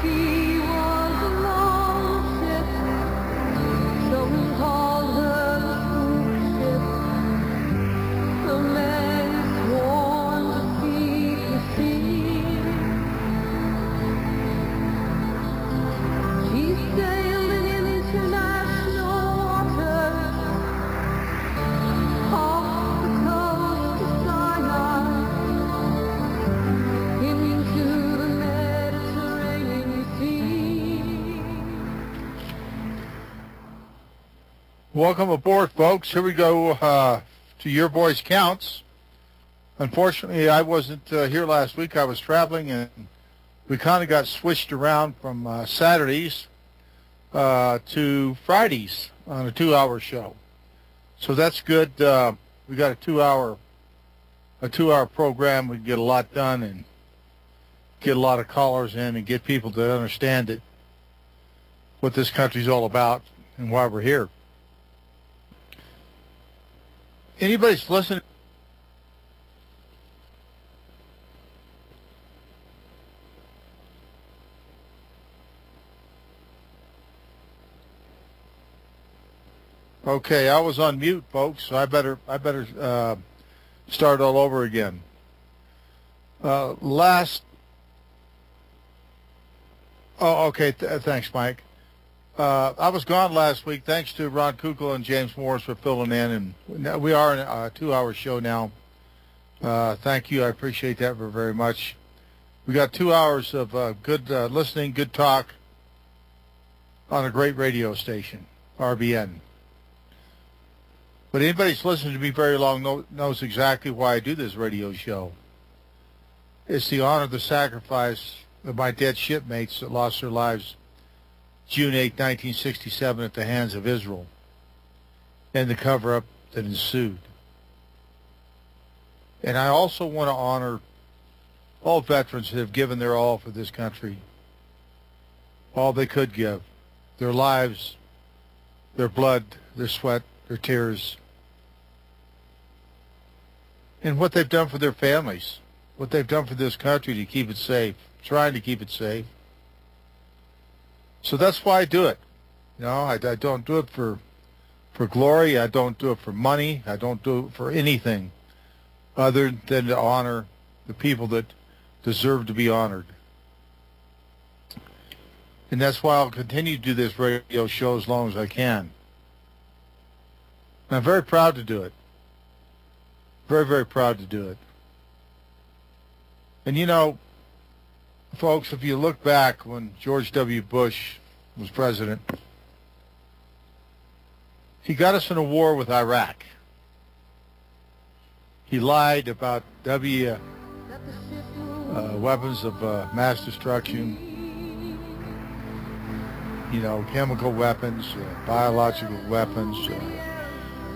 She was a longship, so we called her the spookship. The man sworn to keep the sea. She sailed in international waters, off the coast of Sinai, into the Mediterranean Sea. Welcome aboard, folks. Here we go to Your Voice Counts. Unfortunately, I wasn't here last week. I was traveling, and we kind of got switched around from Saturdays to Fridays on a 2-hour show. So that's good. We got a 2-hour program. We can get a lot done and get a lot of callers in and get people to understand it, what this country's all about and why we're here. Anybody's listening? Okay, I was on mute, folks, so I better start all over again. Thanks, Mike. I was gone last week. Thanks to Ron Kukal and James Morris for filling in, and we are in a 2-hour show now. Thank you. I appreciate that very much. We got 2 hours of good listening, good talk on a great radio station, RBN. But anybody who's listened to me very long knows exactly why I do this radio show. It's to honor the sacrifice of my dead shipmates that lost their lives June 8, 1967 at the hands of Israel and the cover-up that ensued. And I also want to honor all veterans that have given their all for this country, all they could give, their lives, their blood, their sweat, their tears, and what they've done for their families, what they've done for this country to keep it safe, trying to keep it safe. So that's why I do it. You know, I don't do it for glory. I don't do it for money. I don't do it for anything other than to honor the people that deserve to be honored. And that's why I'll continue to do this radio show as long as I can. And I'm very proud to do it. Very, very proud to do it. And you know, folks, if you look back when George W. Bush was president, he got us in a war with Iraq. He lied about weapons of mass destruction, you know, chemical weapons, biological weapons,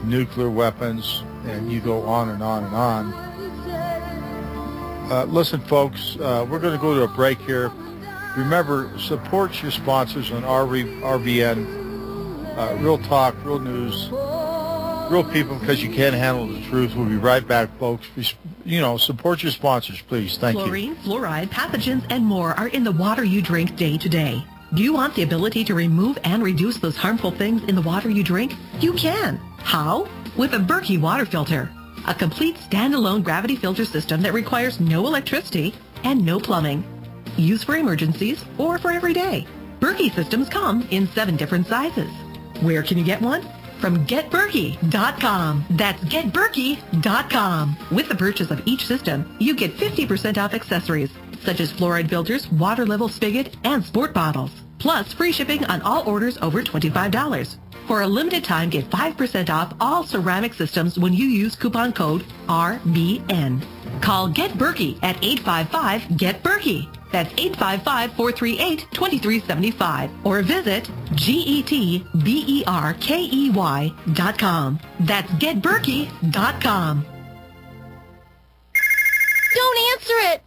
nuclear weapons, and you go on and on and on. Listen, folks, we're going to go to a break here. Remember, support your sponsors on RBN, Real Talk, Real News, Real People, because you can't handle the truth. We'll be right back, folks. You know, support your sponsors, please. Thank you. Fluorine, fluoride, pathogens, and more are in the water you drink day to day. Do you want the ability to remove and reduce those harmful things in the water you drink? You can. How? With a Berkey water filter. A complete standalone gravity filter system that requires no electricity and no plumbing. Used for emergencies or for every day. Berkey systems come in 7 different sizes. Where can you get one? From GetBerkey.com. That's GetBerkey.com. With the purchase of each system, you get 50% off accessories, such as fluoride filters, water level spigot, and sport bottles. Plus free shipping on all orders over $25. For a limited time, get 5% off all ceramic systems when you use coupon code RBN. Call Get Berkey at 855-GET-BERKEY. That's 855-438-2375. Or visit GetBerkey.com. That's GetBerkey.com. Don't answer it!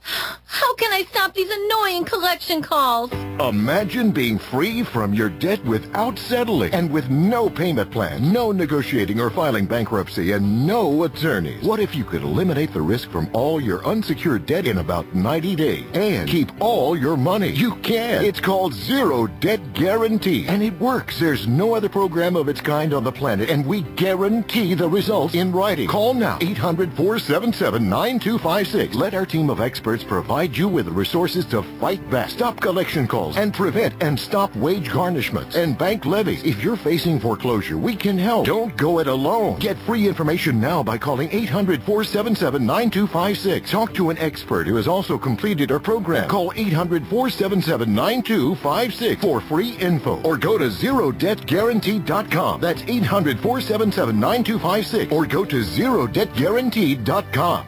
How can I stop these annoying collection calls? Imagine being free from your debt without settling and with no payment plan, no negotiating or filing bankruptcy, and no attorneys. What if you could eliminate the risk from all your unsecured debt in about 90 days and keep all your money? You can. It's called Zero Debt Guarantee, and it works. There's no other program of its kind on the planet, and we guarantee the results in writing. Call now, 800-477-9256. Let our team of experts provide you with the resources to fight back, stop collection calls, and prevent and stop wage garnishments and bank levies. If you're facing foreclosure, we can help. Don't go it alone. Get free information now by calling 800-477-9256. Talk to an expert who has also completed our program. Call 800-477-9256 for free info, or go to ZeroDebtGuarantee.com. That's 800-477-9256, or go to ZeroDebtGuarantee.com.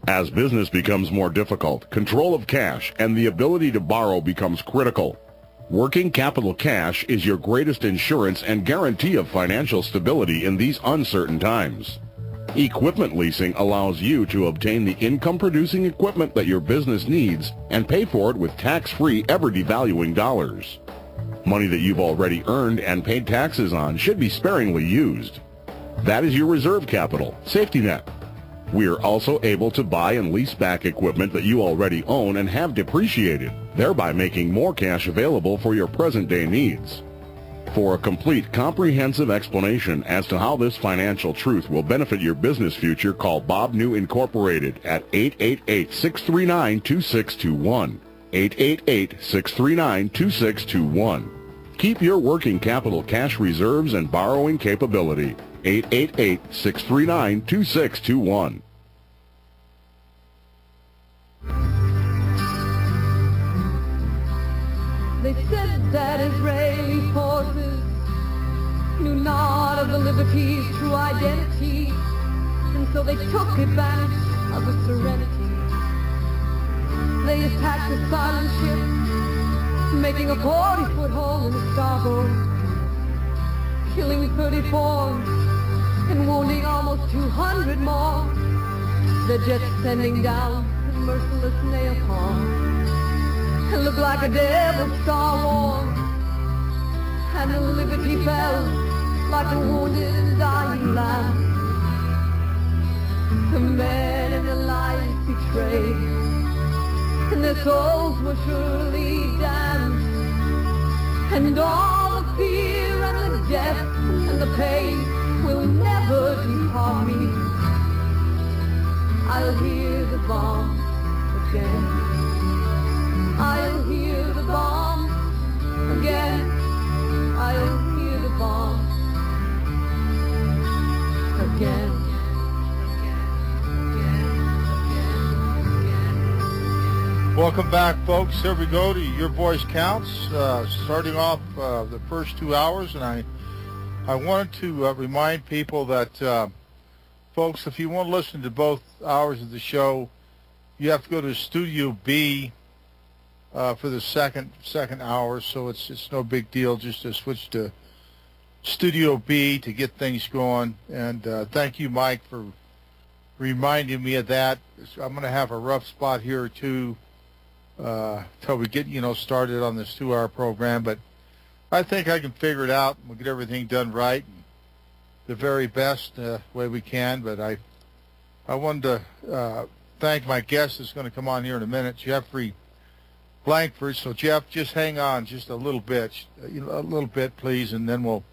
As business becomes more difficult, control of cash and the ability to borrow becomes critical. Working capital cash is your greatest insurance and guarantee of financial stability in these uncertain times. Equipment leasing allows you to obtain the income-producing equipment that your business needs and pay for it with tax-free, ever-devaluing dollars. Money that you've already earned and paid taxes on should be sparingly used. That is your reserve capital, safety net. We are also able to buy and lease back equipment that you already own and have depreciated, thereby making more cash available for your present-day needs. For a complete, comprehensive explanation as to how this financial truth will benefit your business future, call Bob New Incorporated at 888-639-2621. 888-639-2621. Keep your working capital cash reserves and borrowing capability. 888-639-2621. They said that Israeli forces knew not of the Liberty's true identity, and so they took advantage of the serenity. They attacked the silent ship, making a 40-foot hole in the starboard, killing 34 and wounding almost 200 more. The jets sending down the merciless napalm. It looked like a devil's Star Wars, and the Liberty fell like a wounded and dying lamb. The men and the lives betrayed, and their souls were surely damned. And all the fear and the death and the pain will never depart me. I'll hear the bomb again. I'll hear the bomb again. I'll hear the bomb again. Welcome back, folks. Here we go to Your Voice Counts, starting off the first 2 hours, and I wanted to remind people that, folks, if you want to listen to both hours of the show, you have to go to Studio B for the second hour, so it's no big deal just to switch to Studio B to get things going. And thank you, Mike, for reminding me of that. I'm going to have a rough spot here too till we get started on this 2-hour program, but I think I can figure it out. We'll get everything done right, and the very best way we can. But I wanted to thank my guest that's going to come on here in a minute, Jeffery Blankfort. So Jeff, just hang on just a little bit, please, and then we'll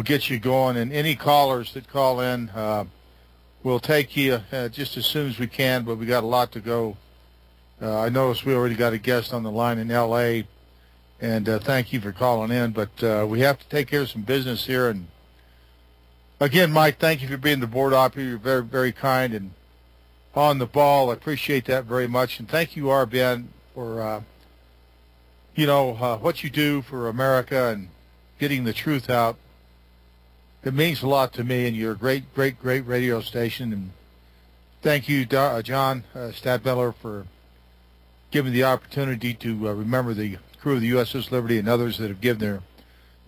get you going. And any callers that call in, we'll take you just as soon as we can. But we got a lot to go. I noticed we already got a guest on the line in L.A., and thank you for calling in. But we have to take care of some business here. And again, Mike, thank you for being the board operator. You're very, very kind and on the ball. I appreciate that very much. And thank you, RBN, for what you do for America and getting the truth out. It means a lot to me, and you're a great radio station. And thank you, John Stadtmiller, for giving the opportunity to remember the crew of the USS Liberty and others that have given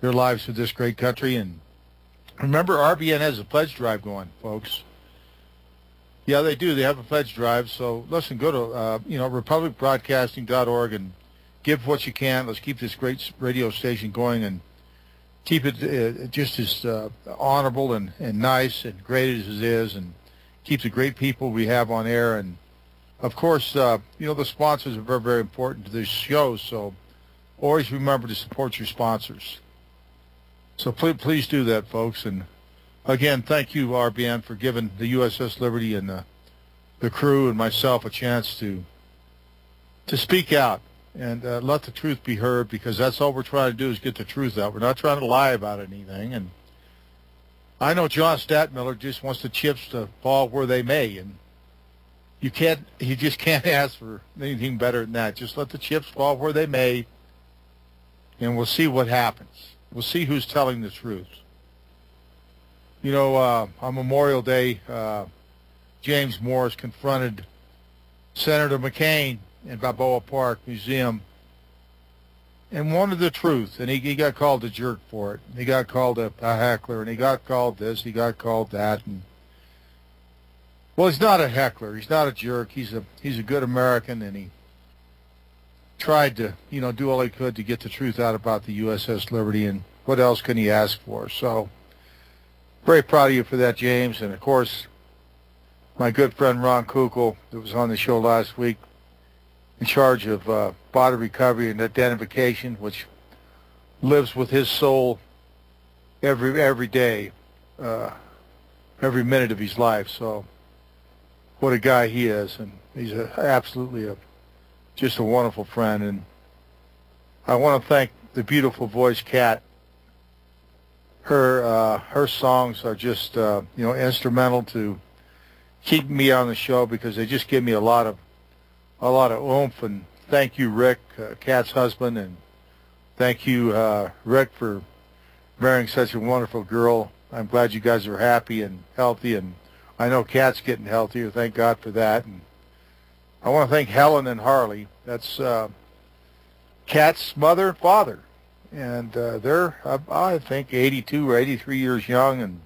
their lives for this great country. And remember, RBN has a pledge drive going, folks. Yeah, they do. They have a pledge drive. So listen, go to republicbroadcasting.org and give what you can. Let's keep this great radio station going and keep it just as honorable and nice and great as it is, and keep the great people we have on air. And of course, the sponsors are very, very important to this show. So always remember to support your sponsors. So please do that, folks. And again, thank you, RBN, for giving the USS Liberty and the crew and myself a chance to speak out and let the truth be heard, because that's all we're trying to do is get the truth out. We're not trying to lie about anything. And I know John Statmiller just wants the chips to fall where they may, and you just can't ask for anything better than that. Just let the chips fall where they may, and we'll see what happens. We'll see who's telling the truth. On Memorial Day, James Morris confronted Senator McCain in Balboa Park Museum and wanted the truth, and he got called a jerk for it. He got called a heckler, and he got called this, he got called that. And well, he's not a heckler, he's not a jerk, he's a good American, and he tried to do all he could to get the truth out about the USS Liberty, and what else can he ask for? So very proud of you for that, James. And of course, my good friend Ron Kukal, that was on the show last week, in charge of body recovery and identification, which lives with his soul every day, every minute of his life. So what a guy he is, and he's absolutely just a wonderful friend. And I want to thank the beautiful voice Kat. Her songs are just instrumental to keeping me on the show, because they just give me a lot of oomph. And thank you, Rick, Kat's husband, and thank you, Rick, for marrying such a wonderful girl. I'm glad you guys are happy and healthy, and I know Kat's getting healthier. Thank God for that. And I want to thank Helen and Harley. That's Kat's mother and father, and they're I think 82 or 83 years young. And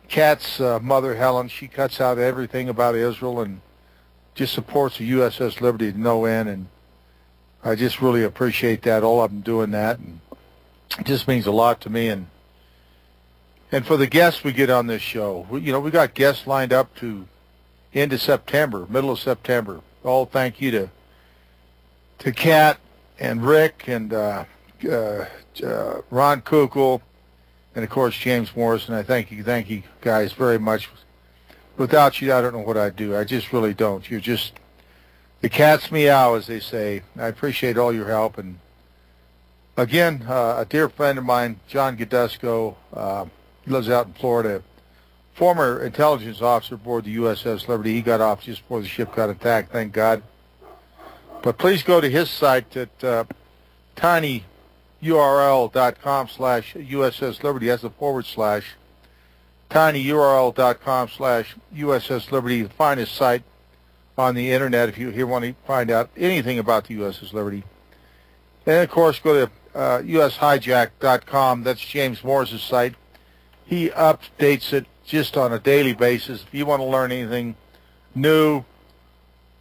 Kat's mother, Helen, she cuts out everything about Israel and just supports the USS Liberty to no end, and I just really appreciate that, all of them doing that, and it just means a lot to me. And for the guests we get on this show, we got guests lined up to end of September, middle of September. All thank you to Kat and Rick and Ron Kukal, and of course James Morrison. I thank you guys very much. Without you, I don't know what I'd do. I just really don't. You're just the cat's meow, as they say. I appreciate all your help. And again, a dear friend of mine, John Gadusco, he lives out in Florida, former intelligence officer aboard the USS Liberty. He got off just before the ship got attacked, thank God. But please go to his site at tinyurl.com/USS Liberty. That's a / tinyurl.com/USS Liberty. Find his site on the internet if you want to find out anything about the USS Liberty. And of course, go to ushijack.com. That's James Morris's site. He updates it just on a daily basis. If you want to learn anything new,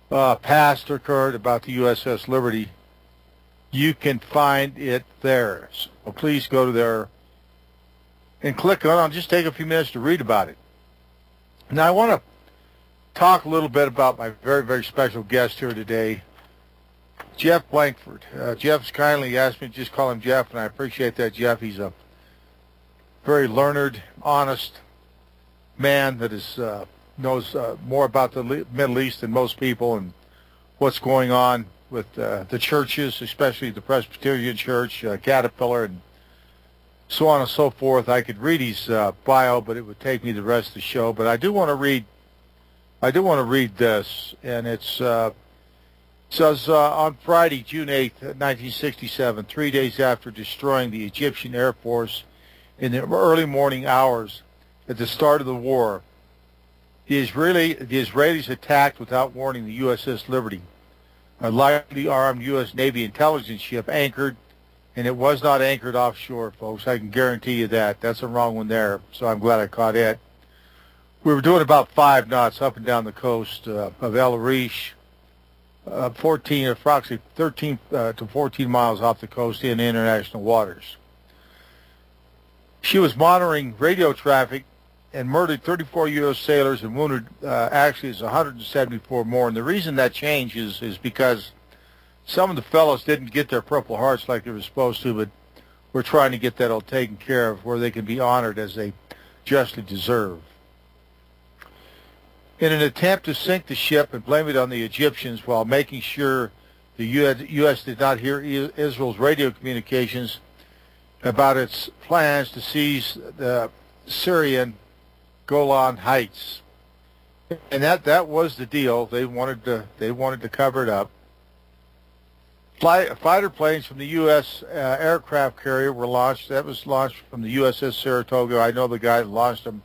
past or current about the USS Liberty, you can find it there. So please go to there and click on it. I'll just take a few minutes to read about it. Now, I want to talk a little bit about my very, very special guest here today, Jeff Blankfort. Jeff's kindly asked me to just call him Jeff, and I appreciate that, Jeff. He's a very learned, honest man that knows more about the Middle East than most people and what's going on with the churches, especially the Presbyterian Church, Caterpillar, and so on and so forth. I could read his bio, but it would take me the rest of the show. But I do want to read this, and it says on Friday, June 8th, 1967, 3 days after destroying the Egyptian Air Force in the early morning hours at the start of the war, the Israelis attacked without warning the USS Liberty, a lightly armed U.S. Navy intelligence ship anchored, and it was not anchored offshore, folks. I can guarantee you that. That's a wrong one there, so I'm glad I caught it. We were doing about 5 knots up and down the coast of El Arish, approximately 13 to 14 miles off the coast in international waters. She was monitoring radio traffic and murdered 34 U.S. sailors and wounded actually it's 174 more. And the reason that changed is because some of the fellows didn't get their Purple Hearts like they were supposed to, but we're trying to get that all taken care of where they can be honored as they justly deserve. In an attempt to sink the ship and blame it on the Egyptians while making sure the U.S. did not hear Israel's radio communications about its plans to seize the Syrian Golan Heights, and that was the deal. They wanted to cover it up. Fighter planes from the U.S. aircraft carrier were launched. That was launched from the USS Saratoga. I know the guy that launched them,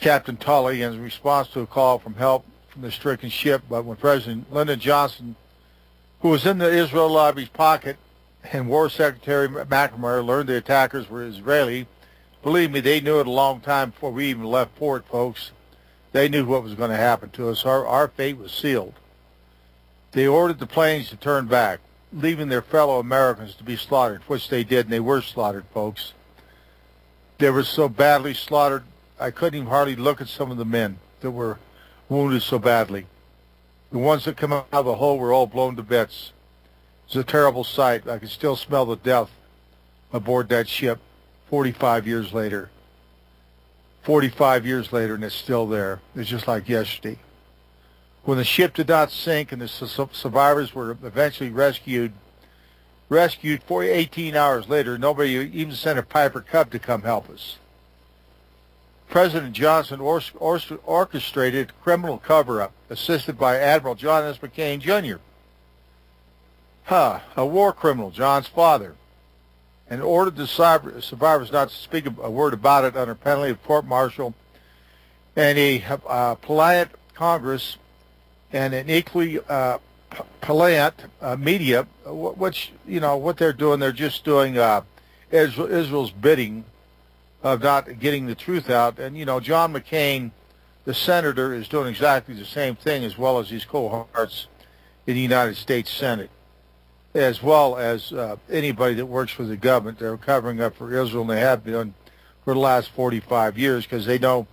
Captain Tully, in response to a call from help from the stricken ship. But when President Lyndon Johnson, who was in the Israel lobby's pocket, and War Secretary McNamara learned the attackers were Israeli, believe me, they knew it a long time before we even left port, folks. They knew what was going to happen to us. Our fate was sealed. They ordered the planes to turn back, leaving their fellow Americans to be slaughtered, which they did, and they were slaughtered, folks. They were so badly slaughtered, I couldn't even hardly look at some of the men that were wounded so badly. The ones that come out of the hole were all blown to bits. It's a terrible sight. I can still smell the death aboard that ship 45 years later. 45 years later, and it's still there. It's just like yesterday. When the ship did not sink and the survivors were eventually rescued for 18 hours later, nobody even sent a Piper Cub to come help us. President Johnson orchestrated a criminal cover-up, assisted by Admiral John S. McCain, Jr., a war criminal, John's father, and ordered the survivors not to speak a word about it under penalty of court-martial, and a pliant Congress and an equally pliant media, which, you know, what they're doing, they're just doing Israel's bidding of not getting the truth out. And, you know, John McCain, the senator, is doing exactly the same thing, as well as his cohorts in the United States Senate, as well as anybody that works for the government. They're covering up for Israel, and they have been for the last 45 years because they know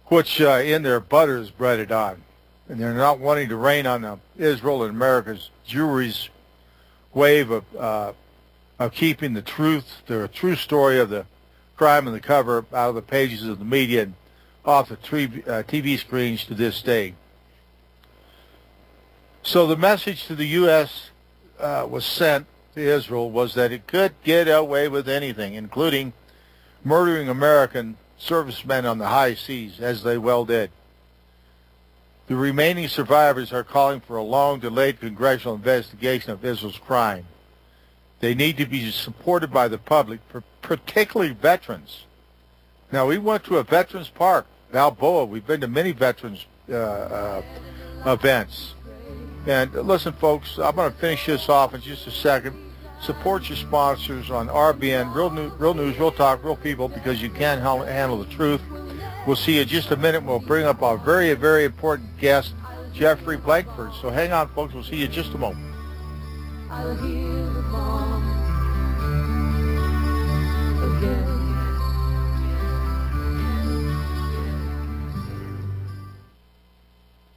which in their butter is breaded on. And they're not wanting to rain on Israel and America's Jewry's wave of keeping the true story of the crime and the cover out of the pages of the media and off the TV screens to this day. So the message to the U.S. Was sent to Israel was that it could get away with anything, including murdering American servicemen on the high seas, as they well did. The remaining survivors are calling for a long-delayed congressional investigation of Israel's crime. They need to be supported by the public, particularly veterans. Now, we went to a veterans park, Balboa. We've been to many veterans events. And listen, folks, I'm going to finish this off in just a second. Support your sponsors on RBN, Real News, Real Talk, Real People, because you can handle the truth. We'll see you in just a minute. We'll bring up our very, very important guest, Jeffery Blankfort. So hang on, folks. We'll see you in just a moment. I'll hear the bomb again.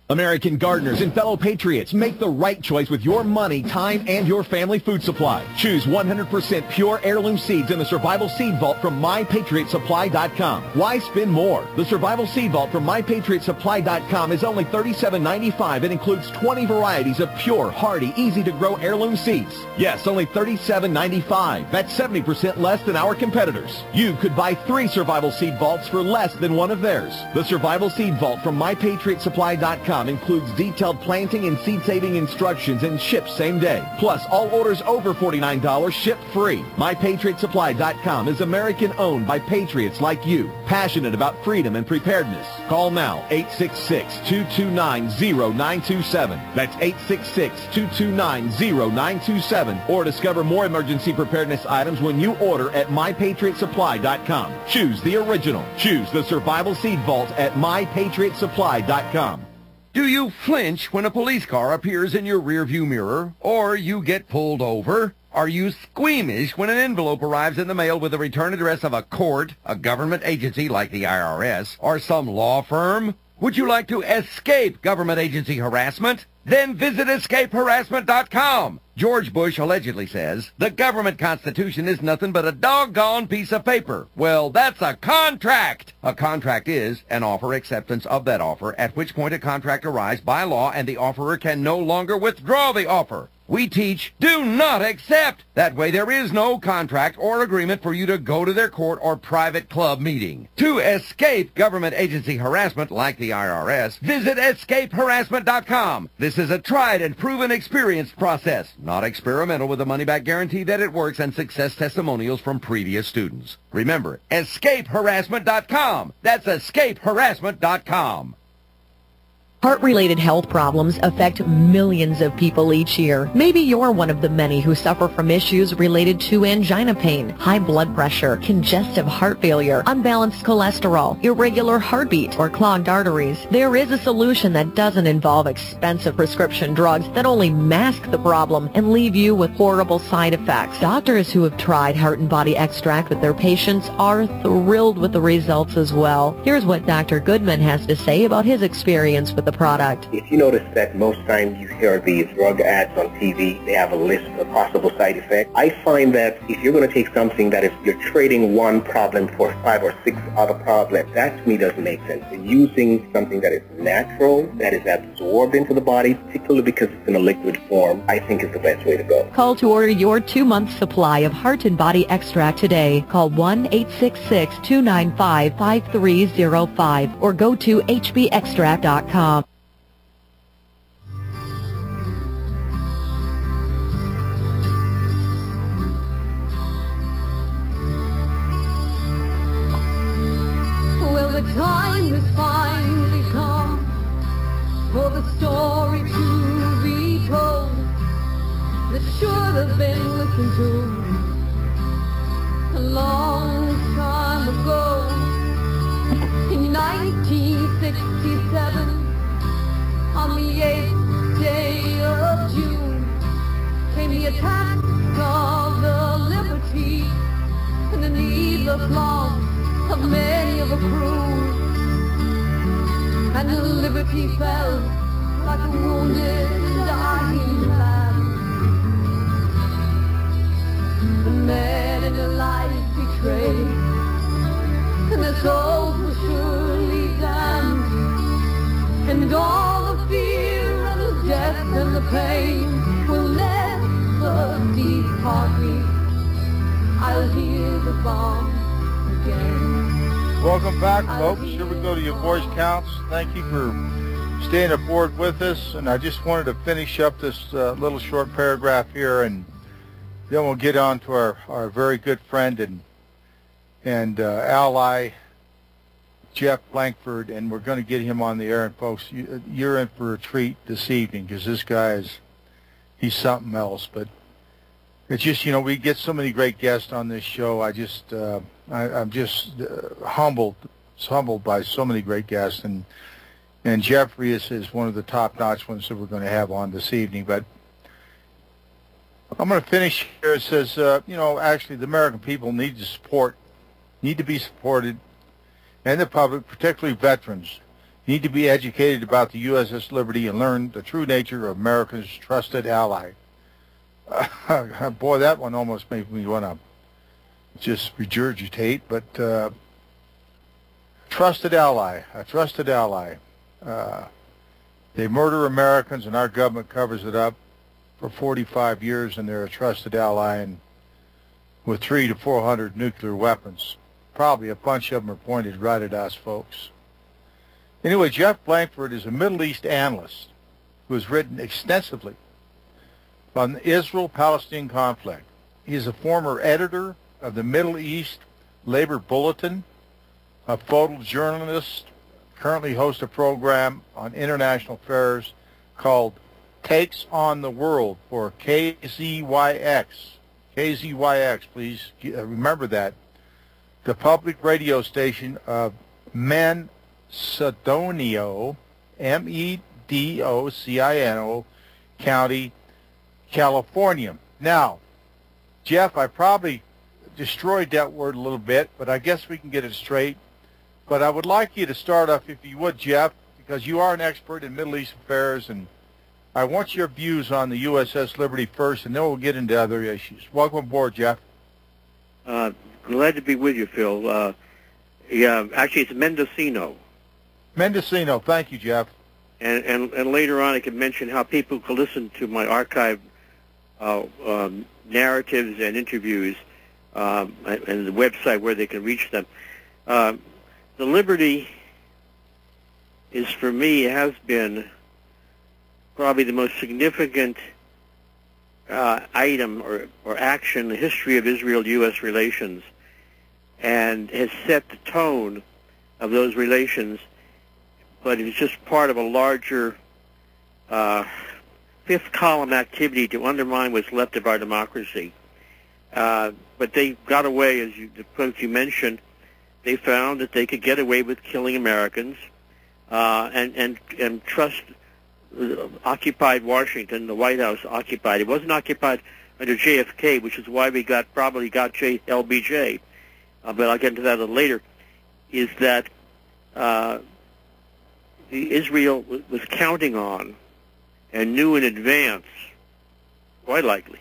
American gardeners and fellow patriots, make the right choice with your money, time, and your family food supply. Choose 100% pure heirloom seeds in the Survival Seed Vault from MyPatriotSupply.com. Why spend more? The Survival Seed Vault from MyPatriotSupply.com is only $37.95 and includes 20 varieties of pure, hardy, easy-to-grow heirloom seeds. Yes, only $37.95. That's 70% less than our competitors. You could buy 3 Survival Seed Vaults for less than one of theirs. The Survival Seed Vault from MyPatriotSupply.com MyPatriotSupply.com includes detailed planting and seed-saving instructions and ships same day. Plus, all orders over $49 ship free. MyPatriotSupply.com is American-owned by patriots like you, passionate about freedom and preparedness. Call now, 866-229-0927. That's 866-229-0927. Or discover more emergency preparedness items when you order at MyPatriotSupply.com. Choose the original. Choose the Survival Seed Vault at MyPatriotSupply.com. Do you flinch when a police car appears in your rearview mirror, or you get pulled over? Are you squeamish when an envelope arrives in the mail with the return address of a court, a government agency like the IRS, or some law firm? Would you like to escape government agency harassment? Then visit escapeharassment.com. George Bush allegedly says, the government constitution is nothing but a doggone piece of paper. Well, that's a contract. A contract is an offer acceptance of that offer, at which point a contract arrives by law and the offerer can no longer withdraw the offer. We teach, do not accept. That way there is no contract or agreement for you to go to their court or private club meeting. To escape government agency harassment like the IRS, visit escapeharassment.com. This is a tried and proven experienced process, not experimental, with a money-back guarantee that it works and success testimonials from previous students. Remember, escapeharassment.com. That's escapeharassment.com. Heart-related health problems affect millions of people each year. Maybe you're one of the many who suffer from issues related to angina pain, high blood pressure, congestive heart failure, unbalanced cholesterol, irregular heartbeat, or clogged arteries. There is a solution that doesn't involve expensive prescription drugs that only mask the problem and leave you with horrible side effects. Doctors who have tried Heart and Body Extract with their patients are thrilled with the results as well. Here's what Dr. Goodman has to say about his experience with the product. If you notice that most times you hear these drug ads on TV, they have a list of possible side effects. I find that if you're going to take something that if you're trading one problem for 5 or 6 other problems, that to me doesn't make sense. You're using something that is natural, that is absorbed into the body, particularly because it's in a liquid form, I think is the best way to go. Call to order your 2-month supply of Heart and Body Extract today. Call 1-866-295-5305 or go to hbextract.com. The time has finally come for the story to be told that should have been listened to a long time ago. In 1967, on the 8th day of June, came the attack of the Liberty and the needless loss of many of a crew, and the Liberty fell like a wounded, dying lamb. The men in the light betrayed, and their souls were surely damned, and all the fear and the death and the pain will never depart me. I'll hear the bomb again. Welcome back, folks. Here we go to your voice counts. Thank you for staying aboard with us. And I just wanted to finish up this little short paragraph here, and then we'll get on to our very good friend and ally, Jeff Blankfort, and we're going to get him on the air. And folks, you're in for a treat this evening because this guy he's something else. But it's just, we get so many great guests on this show. I'm just humbled by so many great guests, and Jeffrey is one of the top-notch ones that we're going to have on this evening. But I'm going to finish here. It says, actually, the American people need to be supported, and the public, particularly veterans, need to be educated about the USS Liberty and learn the true nature of America's trusted ally. Boy, that one almost made me want to just regurgitate, but a trusted ally. They murder Americans, and our government covers it up for 45 years, and they're a trusted ally, and with 300 to 400 nuclear weapons. Probably a bunch of them are pointed right at us, folks. Anyway, Jeff Blankfort is a Middle East analyst who has written extensively on the Israel-Palestine conflict. He is a former editor of the Middle East Labor Bulletin, a photojournalist, currently hosts a program on international affairs called Takes on the World for KZYX. KZYX, please remember that. The public radio station of Mendocino, Medocino County, California. Now, Jeff, I probably destroyed that word a little bit, but I guess we can get it straight. But I would like you to start off, if you would, Jeff, because you are an expert in Middle East affairs, and I want your views on the USS Liberty first, and then we'll get into other issues. Welcome aboard, Jeff. Glad to be with you, Phil. Yeah, actually, it's Mendocino. Mendocino. Thank you, Jeff. And later on, I can mention how people can listen to my archive narratives and interviews and the website where they can reach them. The Liberty is, for me, has been probably the most significant item or action in the history of Israel-U.S. relations, and has set the tone of those relations, but it's just part of a larger fifth column activity to undermine what's left of our democracy. But they got away, as the folks you mentioned, they found that they could get away with killing Americans and trust occupied Washington, the White House occupied. It wasn't occupied under JFK, which is why we probably got LBJ. But I'll get into that a little later. Is that Israel was counting on and knew in advance, quite likely,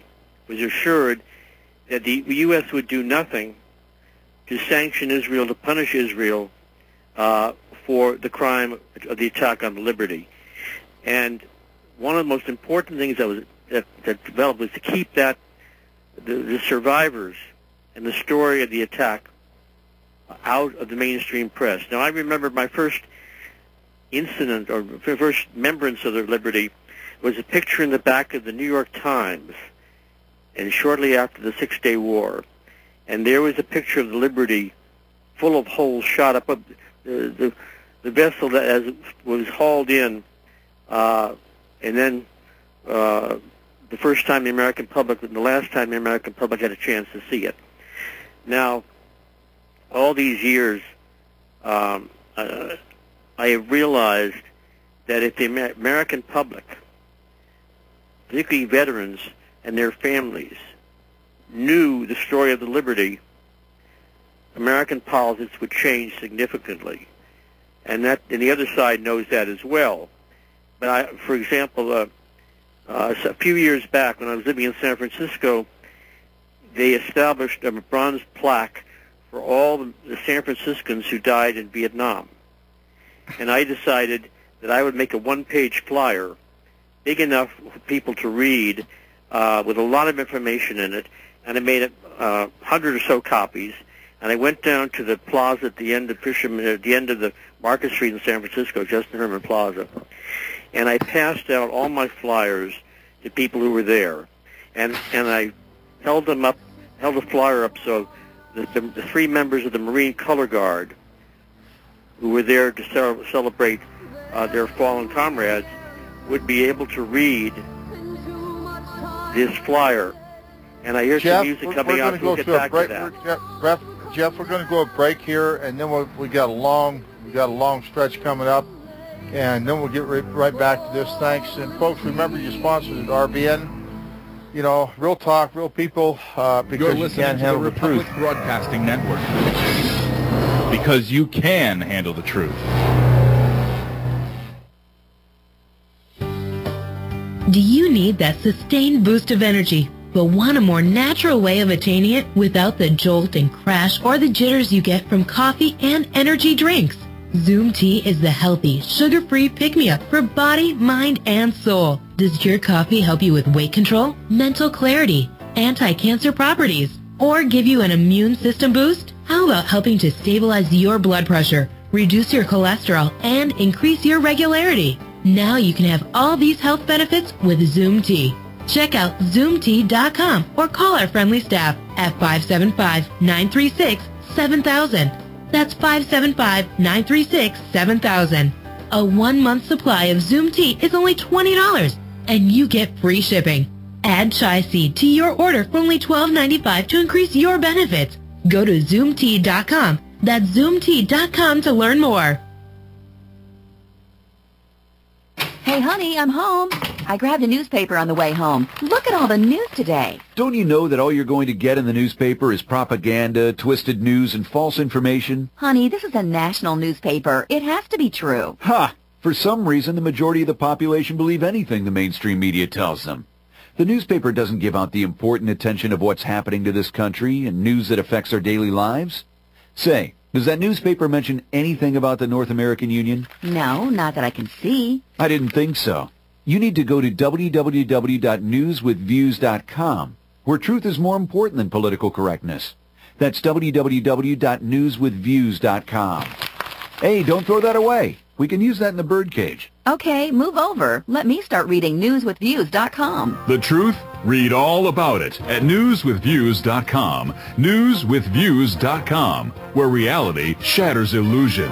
was assured that the U.S. would do nothing to sanction Israel, to punish Israel for the crime of the attack on the Liberty. And one of the most important things that developed was to keep the survivors and the story of the attack out of the mainstream press. Now, I remember my first incident or first remembrance of the Liberty was a picture in the back of the New York Times, and shortly after the Six-Day War. And there was a picture of the Liberty full of holes shot up. The vessel that was hauled in, and then the first time the American public, and the last time the American public had a chance to see it. Now, all these years, I have realized that if the American public, particularly veterans and their families, knew the story of the Liberty, American politics would change significantly. And the other side knows that as well. But for example, a few years back when I was living in San Francisco, they established a bronze plaque for all the San Franciscans who died in Vietnam. And I decided that I would make a one-page flyer, big enough for people to read, with a lot of information in it, and I made 100 or so copies. And I went down to the plaza at the end of the Market Street in San Francisco, Justin Herman Plaza, and I passed out all my flyers to people who were there, and I held the flyer up so the three members of the Marine Color Guard who were there to celebrate their fallen comrades would be able to read this flyer. And I hear some music coming out. We'll get back to that. Jeff, we're going to go a break here, and then we got a long stretch coming up, and then we'll get right back to this. Thanks, and folks, remember your sponsors at RBN. You know, real talk, real people, because you can't handle the truth. Republic Broadcasting Network, because you can handle the truth. Do you need that sustained boost of energy, but want a more natural way of attaining it without the jolt and crash or the jitters you get from coffee and energy drinks? Zoom Tea is the healthy, sugar-free pick-me-up for body, mind, and soul. Does your coffee help you with weight control, mental clarity, anti-cancer properties, or give you an immune system boost? How about helping to stabilize your blood pressure, reduce your cholesterol, and increase your regularity. Now you can have all these health benefits with Zoom Tea. Check out ZoomTea.com or call our friendly staff at 575-936-7000. That's 575-936-7000. A 1-month supply of Zoom Tea is only $20, and you get free shipping. Add chai seed to your order for only $12.95 to increase your benefits. Go to ZoomTea.com. That's ZoomTea.com to learn more. Hey, honey, I'm home. I grabbed a newspaper on the way home. Look at all the news today. Don't you know that all you're going to get in the newspaper is propaganda, twisted news, and false information? Honey, this is a national newspaper. It has to be true. Ha! For some reason, the majority of the population believe anything the mainstream media tells them. The newspaper doesn't give out the important attention of what's happening to this country and news that affects our daily lives. Say, does that newspaper mention anything about the North American Union? No, not that I can see. I didn't think so. You need to go to www.newswithviews.com, where truth is more important than political correctness. That's www.newswithviews.com. Hey, don't throw that away. We can use that in the birdcage. Okay, move over. Let me start reading newswithviews.com. The truth? Read all about it at newswithviews.com. Newswithviews.com, where reality shatters illusion.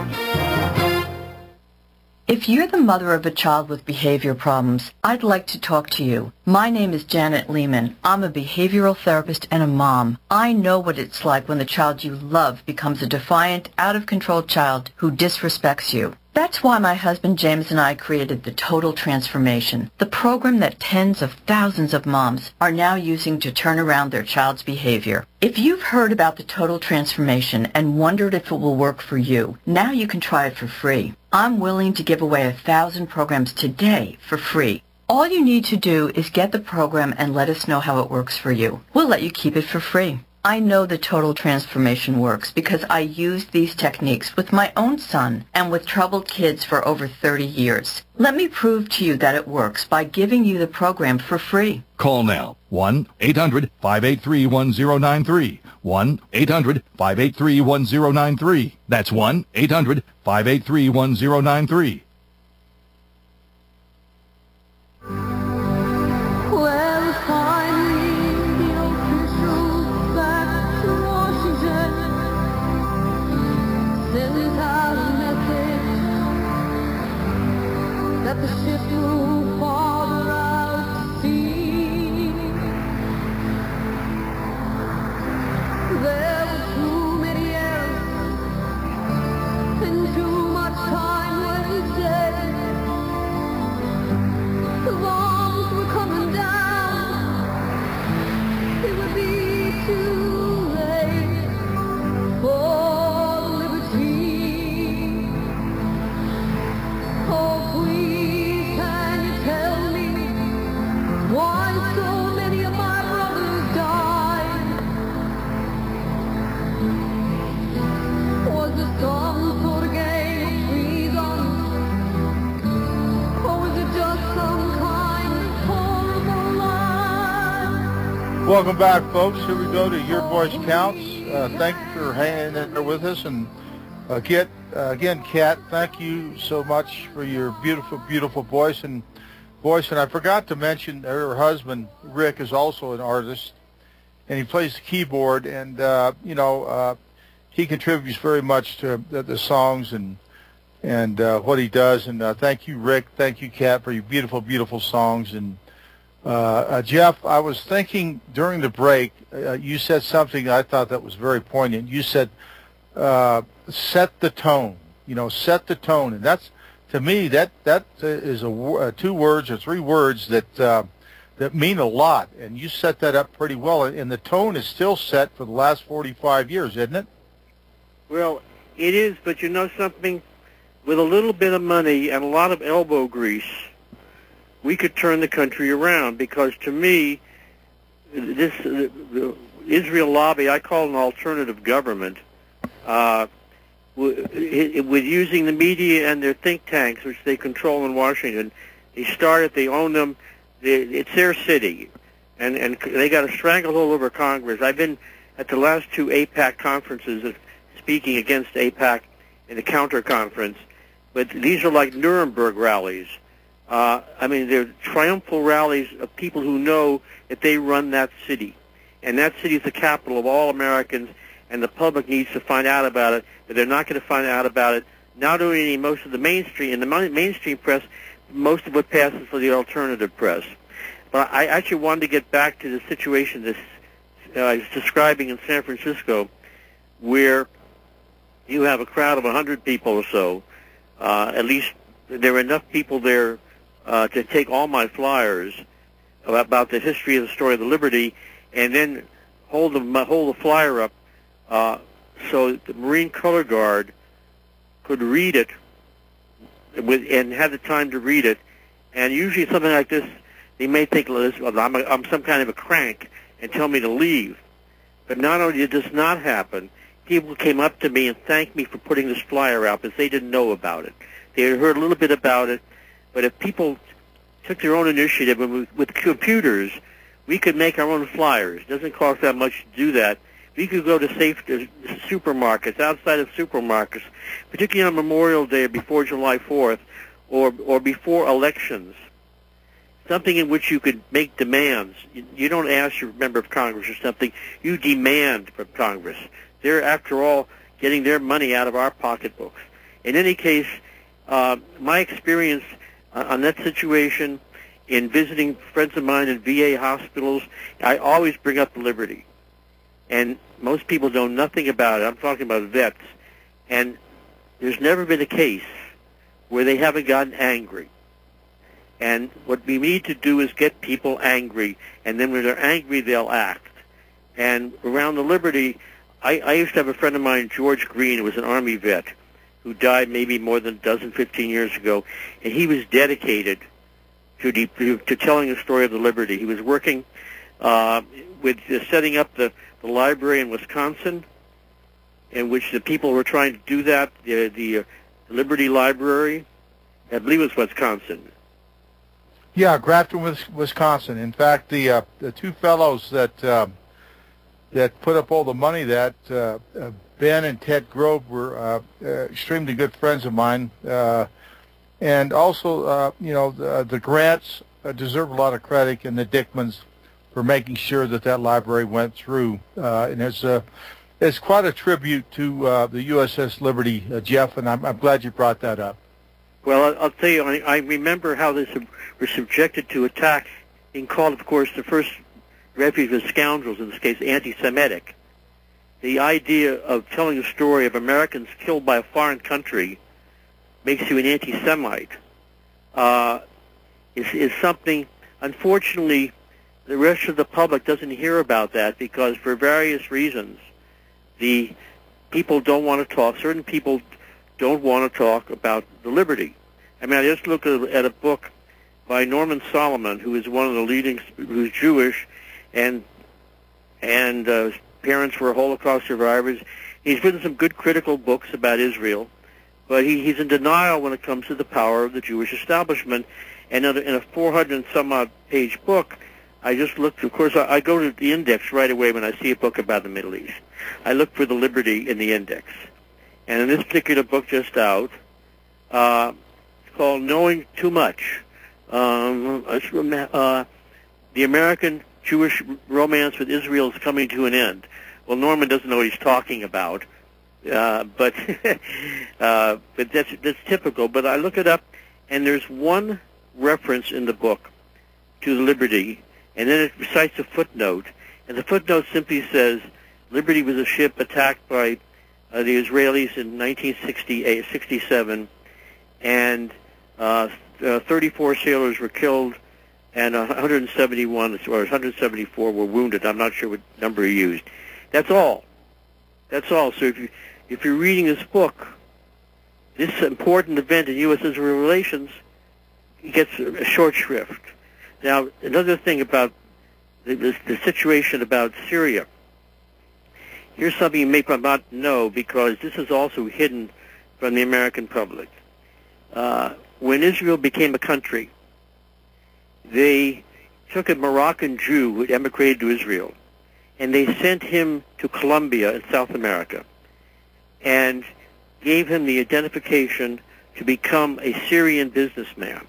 If you're the mother of a child with behavior problems, I'd like to talk to you. My name is Janet Lehman. I'm a behavioral therapist and a mom. I know what it's like when the child you love becomes a defiant, out-of-control child who disrespects you. That's why my husband James and I created the Total Transformation, the program that tens of thousands of moms are now using to turn around their child's behavior. If you've heard about the Total Transformation and wondered if it will work for you, now you can try it for free. I'm willing to give away 1,000 programs today for free. All you need to do is get the program and let us know how it works for you. We'll let you keep it for free. I know the Total Transformation works because I used these techniques with my own son and with troubled kids for over 30 years. Let me prove to you that it works by giving you the program for free. Call now. 1-800-583-1093. 1-800-583-1093. That's 1-800-583-1093. That the ship moved farther out to sea. There were too many errors and too much time wasted. The bombs were coming down. It would be too late for liberty. Oh, please, can you tell me why so many of my brothers died? Was it some sort of game of treason? Or was it just some kind of horrible lie? Welcome back, folks. Here we go to Your Voice Counts. Thank you for hanging in there with us. And again, Kat, thank you so much for your beautiful, beautiful voice. And I forgot to mention her husband, Rick, is also an artist, and he plays the keyboard. And he contributes very much to the songs and what he does. And thank you, Rick. Thank you, Kat, for your beautiful, beautiful songs. And Jeff, I was thinking during the break, you said something I thought that was very poignant. You said, set the tone, set the tone. And that's, to me, that is 2 words or 3 words that mean a lot. And you set that up pretty well. And the tone is still set for the last 45 years, isn't it? Well, it is, but you know something? With a little bit of money and a lot of elbow grease, we could turn the country around. Because to me, this the Israel lobby, I call it an alternative government, with using the media and their think tanks, which they control in Washington. They own them, it's their city, and they got a stranglehold over Congress. I've been at the last 2 AIPAC conferences speaking against AIPAC, in a counter conference, but these are like Nuremberg rallies. I mean, they're triumphal rallies of people who know that they run that city. And that city is the capital of all Americans, and the public needs to find out about it, but they're not going to find out about it, not only in most of the mainstream, in the mainstream press, most of what passes for the alternative press. But I actually wanted to get back to the situation that I was describing in San Francisco, where you have a crowd of 100 people or so. At least there were enough people there to take all my flyers about the history of the story of the Liberty, and then hold the flyer up so the Marine Color Guard could read it and have the time to read it. And usually something like this, they may think I'm some kind of a crank and tell me to leave. But not only did this not happen, people came up to me and thanked me for putting this flyer out because they didn't know about it. They had heard a little bit about it, but if people took their own initiative, and with computers, we could make our own flyers. It doesn't cost that much to do that. We could go to supermarkets, outside of supermarkets, particularly on Memorial Day or before July 4th, or before elections, something in which you could make demands. You don't ask your member of Congress or something. You demand from Congress. They're, after all, getting their money out of our pocketbooks. In any case, my experience on that situation in visiting friends of mine in VA hospitals, I always bring up the Liberty. And most people know nothing about it. I'm talking about vets. And there's never been a case where they haven't gotten angry. And what we need to do is get people angry. And then when they're angry, they'll act. And around the Liberty, I used to have a friend of mine, George Green, who was an Army vet, who died maybe more than 15 years ago. And he was dedicated to telling the story of the Liberty. He was working with setting up the library in Wisconsin, in which the people were trying to do that, the Liberty Library. I believe it was Wisconsin. Yeah, Grafton, Wisconsin. In fact, the two fellows that put up all the money, that Ben and Ted Grove, were extremely good friends of mine. And also, the Grants deserve a lot of credit, and the Dickmans for making sure that library went through. And it's quite a tribute to the USS Liberty, Jeff, and I'm glad you brought that up. Well, I'll tell you, I remember how they were subjected to attack, being called, of course, the first refuge of scoundrels, in this case, anti-Semitic. The idea of telling a story of Americans killed by a foreign country makes you an anti-Semite, is something, unfortunately, the rest of the public doesn't hear about that because for various reasons, the people don't want to talk, certain people don't want to talk about the Liberty. I mean, I just looked at a book by Norman Solomon, who is one of the leading, who's Jewish, and parents were Holocaust survivors. He's written some good critical books about Israel, but he's in denial when it comes to the power of the Jewish establishment. And in a 400-some-odd page book, I just looked, of course, I go to the index right away when I see a book about the Middle East. I look for the Liberty in the index. And in this particular book just out, it's called Knowing Too Much. The American Jewish romance with Israel is coming to an end. Well, Norman doesn't know what he's talking about, but that's typical. But I look it up, and there's one reference in the book to the Liberty, and then it recites a footnote, and the footnote simply says, Liberty was a ship attacked by the Israelis in 1967, and 34 sailors were killed, and 171 or 174 were wounded. I'm not sure what number he used. That's all. That's all. So if you're reading this book, this important event in U.S.-Israel relations gets a short shrift. Now, another thing about the situation about Syria. Here's something you may not know, because this is also hidden from the American public. When Israel became a country, they took a Moroccan Jew who had emigrated to Israel, and they sent him to Colombia in South America. And gave him the identification to become a Syrian businessman.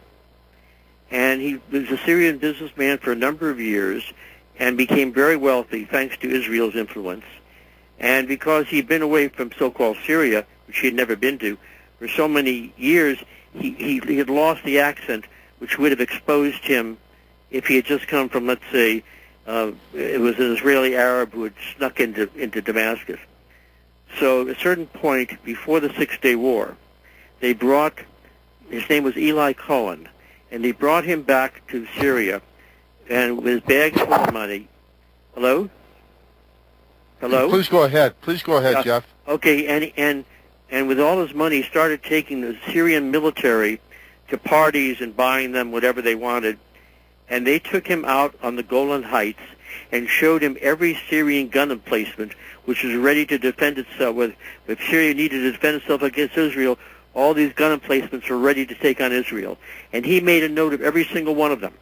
And he was a Syrian businessman for a number of years and became very wealthy thanks to Israel's influence. And because he'd been away from so-called Syria, which he had never been to, for so many years, he had lost the accent, which would have exposed him if he had just come from, let's say, it was an Israeli Arab who had snuck into Damascus. So at a certain point before the Six-Day War, they brought, his name was Eli Cohen, and they brought him back to Syria, and with his bags full of money. Hello? Hello? Please go ahead. Please go ahead, Jeff. Okay, and with all his money, he started taking the Syrian military to parties and buying them whatever they wanted. And they took him out on the Golan Heights and showed him every Syrian gun emplacement, which was ready to defend itself. If Syria needed to defend itself against Israel, all these gun emplacements were ready to take on Israel. And he made a note of every single one of them.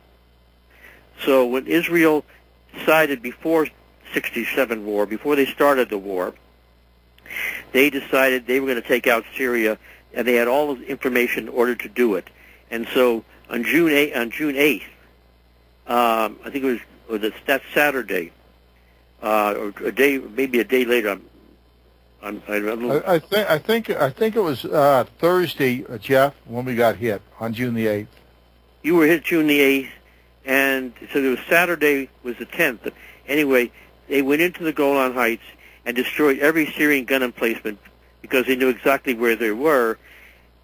So when Israel decided before 67 war, before they started the war, they decided they were going to take out Syria, and they had all the information in order to do it. And so on June 8th, I think it was that Saturday, or a day, maybe a day later. I think it was Thursday, Jeff, when we got hit on June the 8th. You were hit June the 8th, and so it was Saturday was the 10th. But anyway, they went into the Golan Heights and destroyed every Syrian gun emplacement because they knew exactly where they were.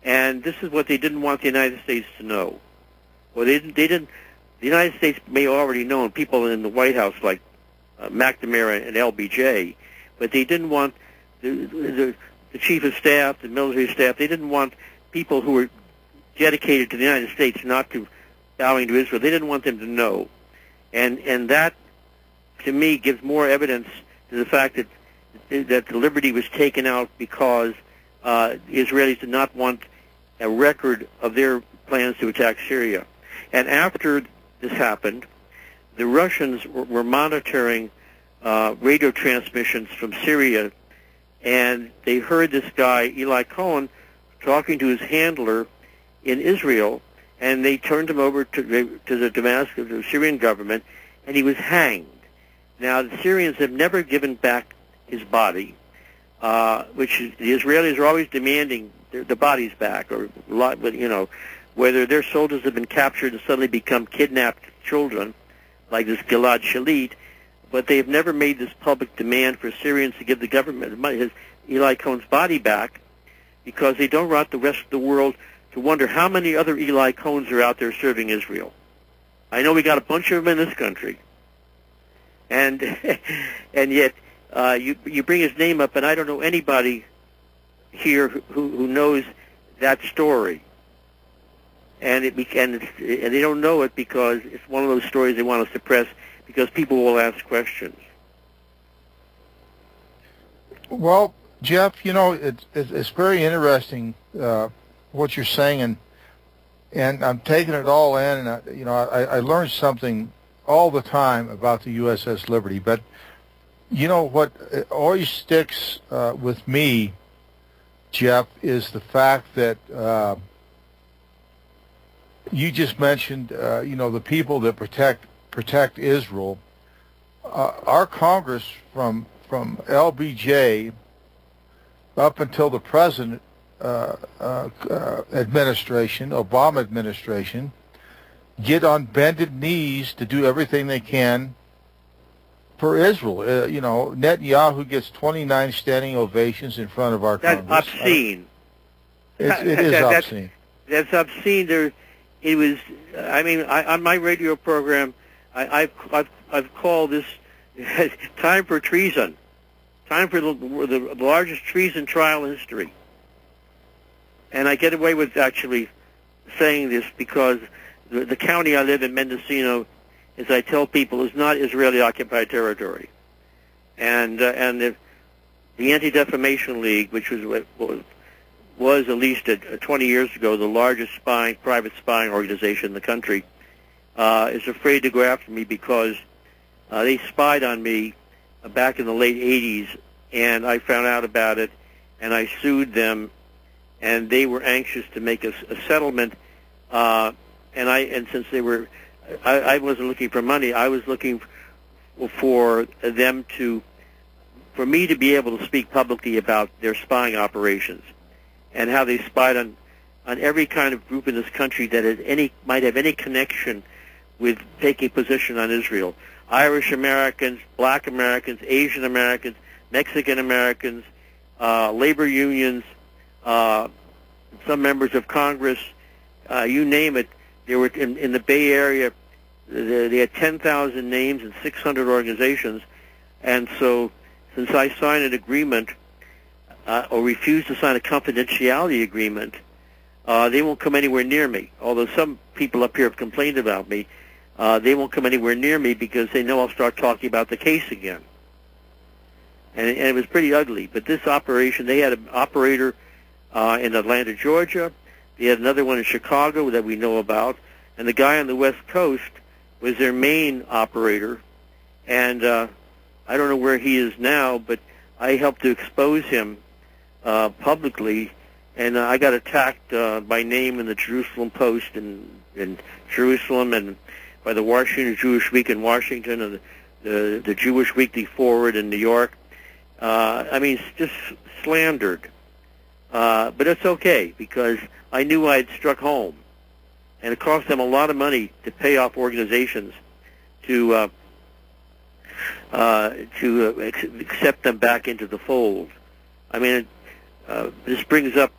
And this is what they didn't want the United States to know. Well, they didn't. The United States may have already known, people in the White House like McNamara and LBJ, but they didn't want the chief of staff, the military staff. They didn't want people who were dedicated to the United States not to bowing to Israel. They didn't want them to know, and that to me gives more evidence to the fact that the Liberty was taken out because the Israelis did not want a record of their plans to attack Syria. And after this happened, the Russians were monitoring radio transmissions from Syria, and they heard this guy, Eli Cohen, talking to his handler in Israel, and they turned him over to the Damascus, the Syrian government, and he was hanged. Now, the Syrians have never given back his body, which the Israelis are always demanding the bodies back, or whether their soldiers have been captured and suddenly become kidnapped children, like this Gilad Shalit, but they have never made this public demand for Syrians to give the government his Eli Cohen's body back, because they don't want the rest of the world to wonder how many other Eli Cohens are out there serving Israel. I know we got a bunch of them in this country, and yet you bring his name up, and I don't know anybody here who knows that story. And they don't know it because it's one of those stories they want to suppress because people will ask questions. Well, Jeff, it's very interesting what you're saying, and I'm taking it all in, and I learned something all the time about the USS Liberty. But what always sticks with me, Jeff, is the fact that you just mentioned, the people that protect Israel. Our Congress, from LBJ up until the present administration, Obama administration, get on bended knees to do everything they can for Israel. Netanyahu gets 29 standing ovations in front of our Congress. That's obscene. It is obscene. That's obscene. It was. On my radio program, I've called this time for treason, time for the largest treason trial in history. And I get away with actually saying this because the county I live in, Mendocino, as I tell people, is not Israeli-occupied territory. And the Anti-Defamation League, which was at least 20 years ago the largest private spying organization in the country, is afraid to go after me because they spied on me back in the late 80s, and I found out about it, and I sued them, and they were anxious to make a settlement. And since I wasn't looking for money, I was looking for them for me to be able to speak publicly about their spying operations and how they spied on every kind of group in this country that might have any connection with taking position on Israel. Irish Americans, Black Americans, Asian Americans, Mexican Americans, labor unions, some members of Congress, you name it. They were in the Bay Area. They had 10,000 names and 600 organizations, and so since I signed an agreement or refused to sign a confidentiality agreement, they won't come anywhere near me. Although some people up here have complained about me, they won't come anywhere near me because they know I'll start talking about the case again. And it was pretty ugly. But this operation, they had an operator in Atlanta, Georgia. They had another one in Chicago that we know about. And the guy on the West Coast was their main operator. And I don't know where he is now, but I helped to expose him publicly. And I got attacked by name in the Jerusalem Post in Jerusalem, and by the Washington Jewish Week in Washington, and the Jewish Weekly Forward in New York. I mean, it's just slandered. But it's okay, because I knew I had struck home. And it cost them a lot of money to pay off organizations to accept them back into the fold. I mean, this brings up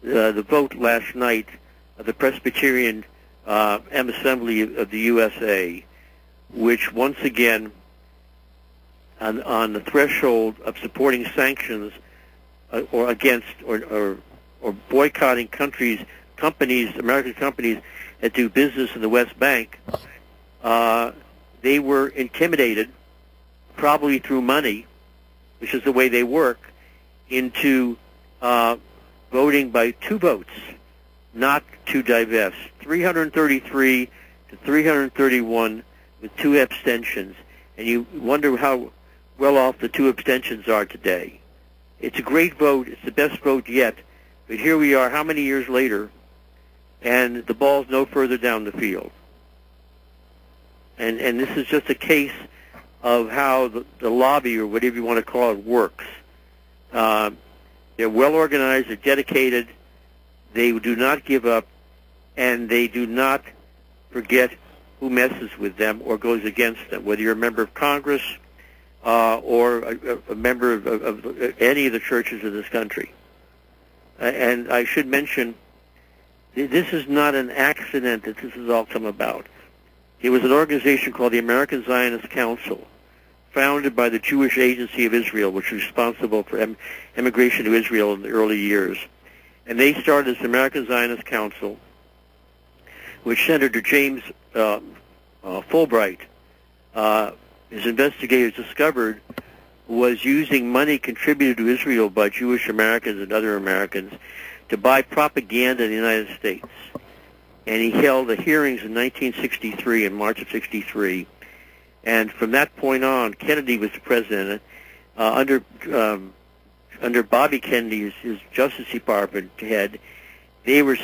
the vote last night of the Presbyterian Assembly of the USA, which once again, on the threshold of supporting sanctions or against or boycotting American companies that do business in the West Bank, they were intimidated, probably through money, which is the way they work, into voting by 2 votes, not to divest. 333 to 331 with 2 abstentions. And you wonder how well off the 2 abstentions are today. It's a great vote. It's the best vote yet. But here we are, how many years later, and the ball's no further down the field. And this is just a case of how the lobby, or whatever you want to call it, works. They're well organized, they're dedicated, they do not give up, and they do not forget who messes with them or goes against them, whether you're a member of Congress or a member of any of the churches in this country. And I should mention, this is not an accident that this has all come about. It was an organization called the American Zionist Council, founded by the Jewish Agency of Israel, which was responsible for immigration to Israel in the early years. And they started this American Zionist Council, which Senator James Fulbright, his investigators discovered, was using money contributed to Israel by Jewish Americans and other Americans to buy propaganda in the United States. And he held the hearings in 1963, in March of 63. And from that point on, Kennedy was the president. Under Bobby Kennedy, his Justice Department head, they were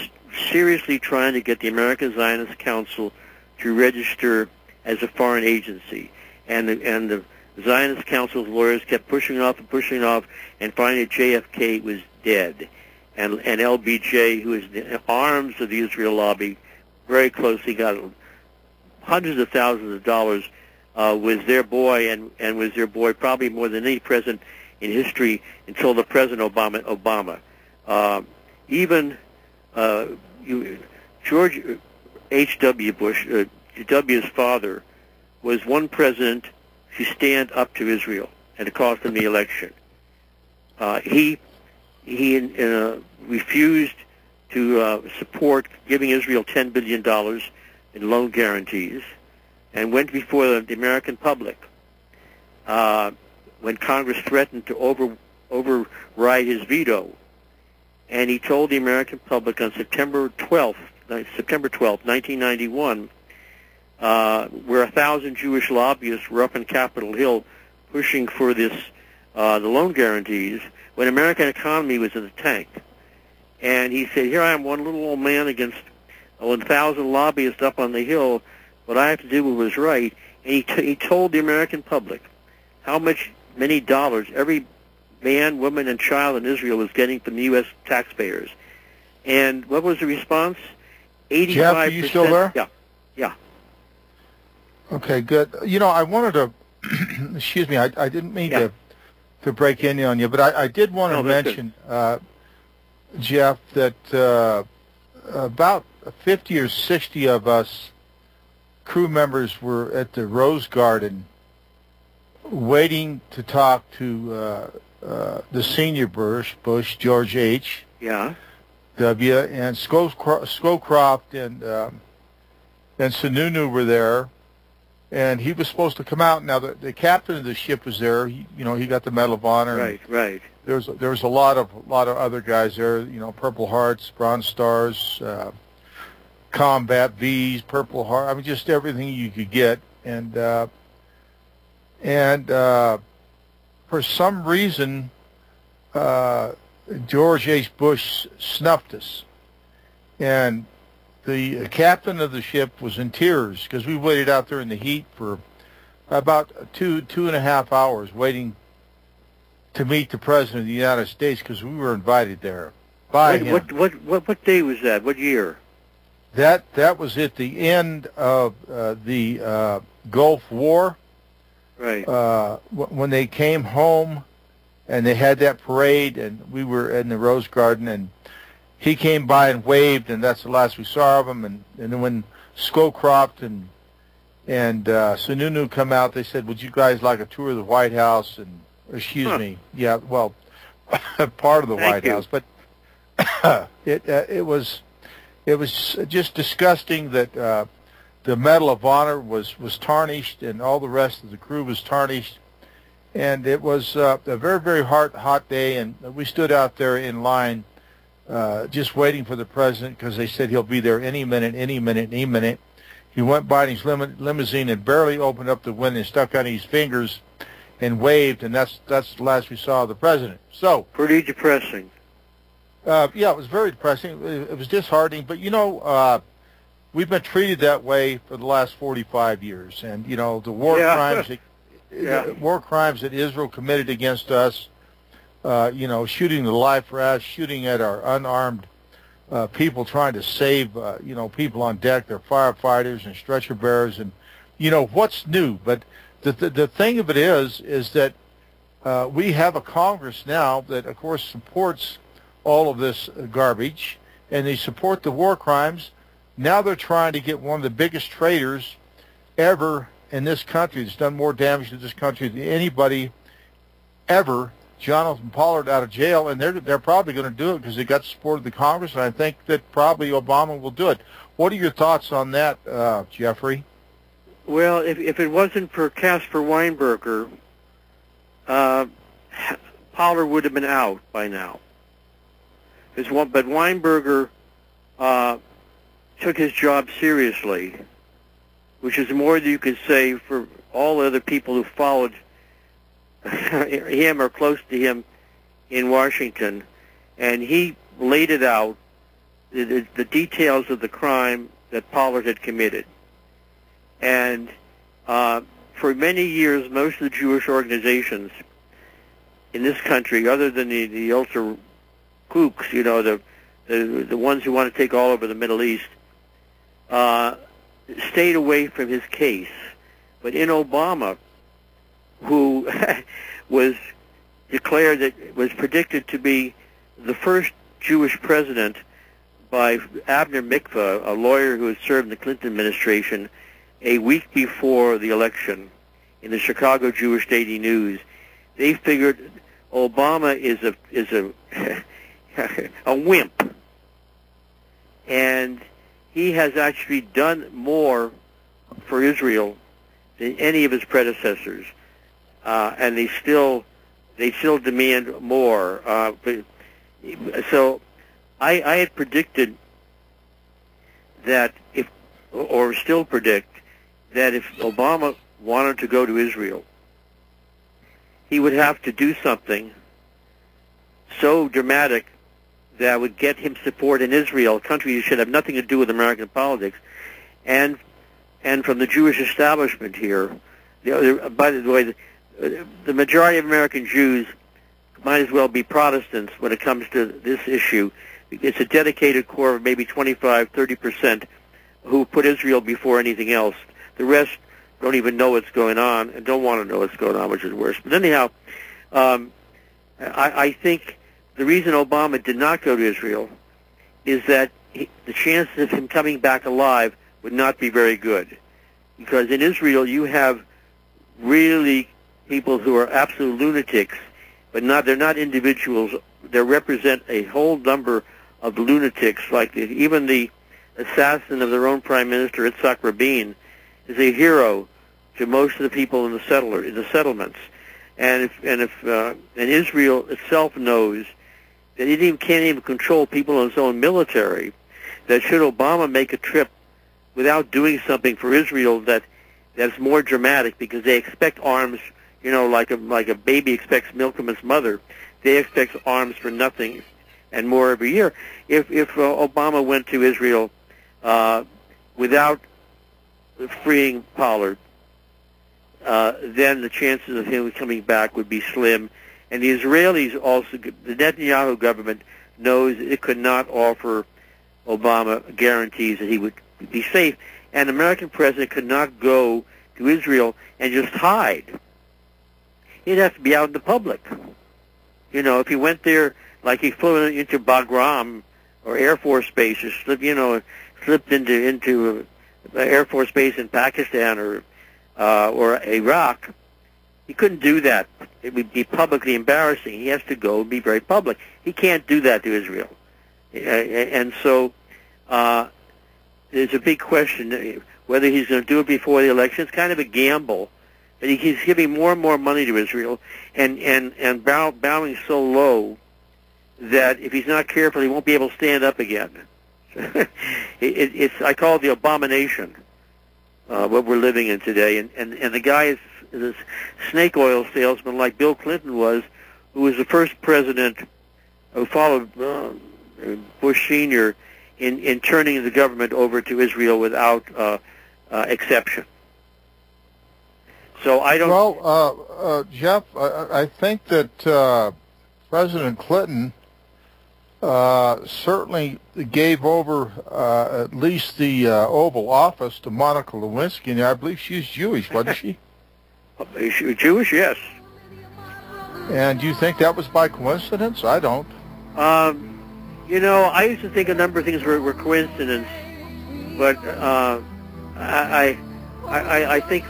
seriously trying to get the American Zionist Council to register as a foreign agency. And the Zionist Council's lawyers kept pushing off, and finally JFK was dead. And LBJ, who is the arms of the Israel lobby, very closely got hundreds of thousands of dollars, was their boy, and was their boy probably more than any president in history until the President Obama. Even George H.W. Bush, W's father, was one president to stand up to Israel, and it cost him the election. He refused to support giving Israel $10 billion in loan guarantees, and went before the American public when Congress threatened to override his veto. And he told the American public on September 12th, 1991, where 1,000 Jewish lobbyists were up on Capitol Hill pushing for this the loan guarantees, when the American economy was in the tank. And he said, here I am, one little old man against 1,000 lobbyists up on the Hill. What I have to do was right. And he told the American public how many dollars every man, woman, and child in Israel was getting from the U.S. taxpayers. And what was the response? 85%. Jeff, are you still there? Yeah. Okay, good. You know, I wanted to, excuse me, I didn't mean to break in on you, but I did want to mention, Jeff, that about 50 or 60 of us crew members were at the Rose Garden waiting to talk to the senior Bush, George H. W. and Scowcroft and Sununu were there, and he was supposed to come out. Now the captain of the ship was there. He got the Medal of Honor. Right. There was a lot of other guys there. You know, Purple Hearts, Bronze Stars, Combat V's, Purple Heart. I mean, just everything you could get. And for some reason, George H. Bush snuffed us, and the captain of the ship was in tears because we waited out there in the heat for about two and a half hours waiting to meet the President of the United States because we were invited there by him. What day was that? What year? That was at the end of the Gulf War. Right. When they came home and they had that parade, and we were in the Rose Garden, and he came by and waved, and that's the last we saw of him. And then when Scowcroft and Sununu come out, they said, "Would you guys like a tour of the White House?" And excuse me, yeah, well, part of the White House, but it was just disgusting that the Medal of Honor was tarnished, and all the rest of the crew was tarnished. And it was a very, very hot day, and we stood out there in line just waiting for the President because they said he'll be there any minute. He went by in his limousine and barely opened up the window and stuck out his fingers and waved, and that's the last we saw of the President. So pretty depressing. Yeah, it was very depressing. It was disheartening, but, you know, we've been treated that way for the last 45 years, and, you know, the war crimes that Israel committed against us, you know, shooting the life rafts, shooting at our unarmed people trying to save, you know, people on deck, their firefighters and stretcher bearers, and, you know, what's new? But the thing of it is that we have a Congress now that, of course, supports all of this garbage, and they support the war crimes. Now they're trying to get one of the biggest traitors ever in this country that's done more damage to this country than anybody ever, Jonathan Pollard, out of jail, and they're probably going to do it because they got support of the Congress, and I think that probably Obama will do it. What are your thoughts on that, Jeffrey? Well, if it wasn't for Caspar Weinberger, Pollard would have been out by now. But Weinberger took his job seriously, which is more than you could say for all the other people who followed him or close to him in Washington. And he laid it out, the details of the crime that Pollard had committed. And for many years, most of the Jewish organizations in this country, other than the ultra kooks, you know, the ones who want to take all over the Middle East, stayed away from his case. But in Obama, who was declared that was predicted to be the first Jewish president by Abner Mikva, a lawyer who had served in the Clinton administration, a week before the election, in the Chicago Jewish Daily News, they figured Obama is a wimp, and he has actually done more for Israel than any of his predecessors, and they still demand more. So I had predicted that or still predict that if Obama wanted to go to Israel, he would have to do something so dramatic that would get him support in Israel, a country that should have nothing to do with American politics, and from the Jewish establishment here. By the way, the majority of American Jews might as well be Protestants when it comes to this issue. It's a dedicated core of maybe 25-30% who put Israel before anything else. The rest don't even know what's going on and don't want to know what's going on, which is worse. But anyhow, I think the reason Obama did not go to Israel is that the chances of him coming back alive would not be very good. Because in Israel you have really people who are absolute lunatics, but they're not individuals. They represent a whole number of lunatics, like even the assassin of their own prime minister, Yitzhak Rabin, is a hero to most of the people in the settlements. And Israel itself knows that it can't even control people in its own military, that should Obama make a trip without doing something for Israel that's more dramatic, because they expect arms, like a baby expects milk from its mother. They expect arms for nothing and more every year. If Obama went to Israel without freeing Pollard, then the chances of him coming back would be slim. And the Israelis also, the Netanyahu government knows it could not offer Obama guarantees that he would be safe. And the American president could not go to Israel and just hide. He'd have to be out in the public. If he went there, like he flew into Bagram or Air Force Base, or slipped into Air Force Base in Pakistan or Iraq, he couldn't do that. It would be publicly embarrassing. He has to go and be very public. He can't do that to Israel. And so there's a big question whether he's going to do it before the election. It's kind of a gamble. But he's giving more and more money to Israel and bowing so low that if he's not careful, he won't be able to stand up again. I call it the abomination, what we're living in today. And the guy is a snake oil salesman like Bill Clinton was, who was the first president who followed Bush Sr. in turning the government over to Israel without exception. So I don't... Well, Jeff, I think that President Clinton certainly gave over at least the Oval Office to Monica Lewinsky, and I believe she's Jewish, wasn't she? Jewish, yes. And do you think that was by coincidence? I don't. I used to think a number of things were coincidence, but I think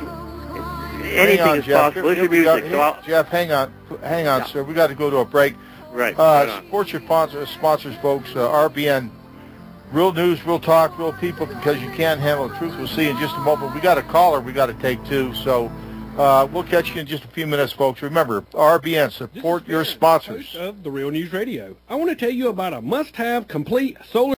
anything is possible. It's music. Jeff, hang on, yeah. Sir. We got to go to a break. Right. Support your sponsors, folks. RBN, real news, real talk, real people, because you can't handle the truth. We'll see in just a moment. We got a caller we got to take too, so we'll catch you in just a few minutes, folks. Remember, RBN, support your sponsors. Host of the Real News Radio. I want to tell you about a must-have complete solar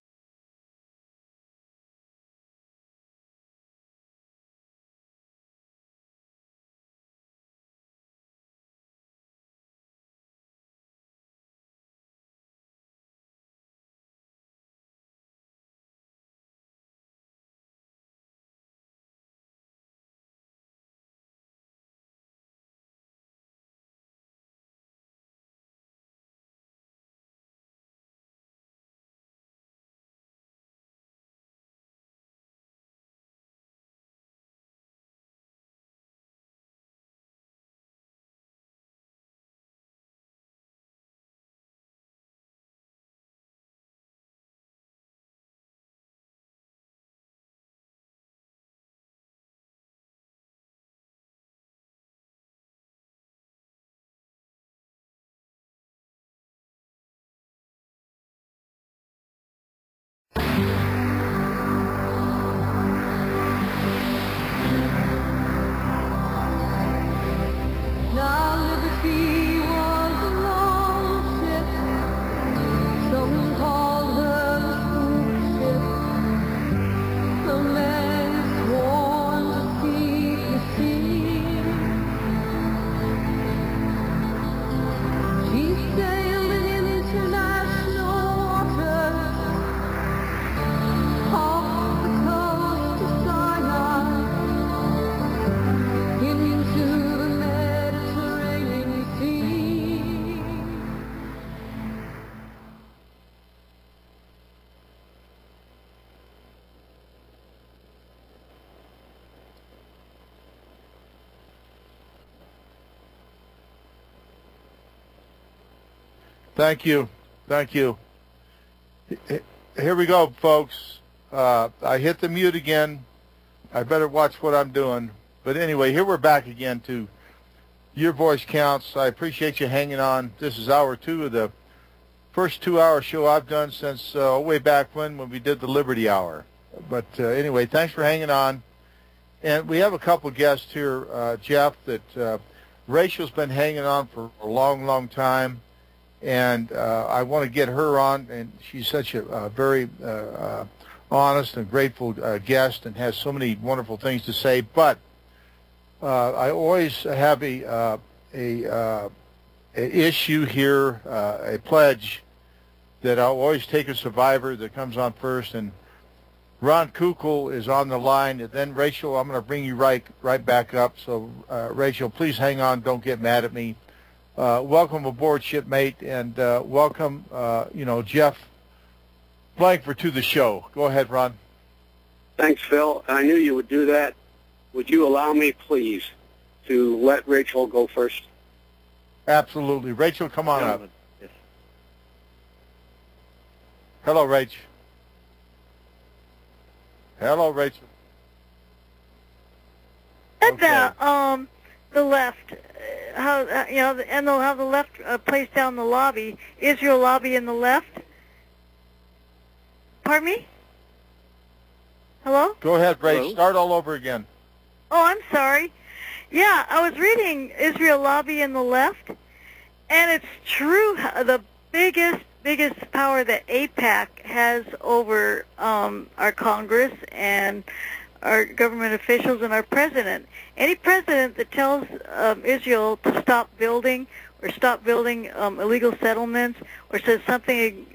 Thank you. Thank you. Here we go, folks. I hit the mute again. I better watch what I'm doing. But anyway, here we're back again to Your Voice Counts. I appreciate you hanging on. This is hour 2 of the first 2-hour show I've done since way back when we did the Liberty Hour. But anyway, thanks for hanging on. And we have a couple guests here, Jeff, that Rachel's been hanging on for a long, long time. And I want to get her on, and she's such a very honest and grateful guest and has so many wonderful things to say. But I always have a issue here, a pledge that I'll always take a survivor that comes on first. And Ron Kukal is on the line. And then Rachel, I'm going to bring you right back up. So Rachel, please hang on. Don't get mad at me. Welcome aboard, shipmate, and welcome, Jeff Blankfort to the show. Go ahead, Ron. Thanks, Phil. I knew you would do that. Would you allow me, please, to let Rachel go first? Absolutely. Rachel, come on up. Yes. Hello, Rach. Hello, Rachel. Okay. The left, how the left plays down the lobby. Israel lobby in the left. Pardon me? Hello? Go ahead, Rach. Start all over again. Oh, I'm sorry. Yeah, I was reading Israel lobby in the left, and it's true. The biggest power that AIPAC has over our Congress and our government officials and our president. Any president that tells Israel to stop building or stop building illegal settlements or says something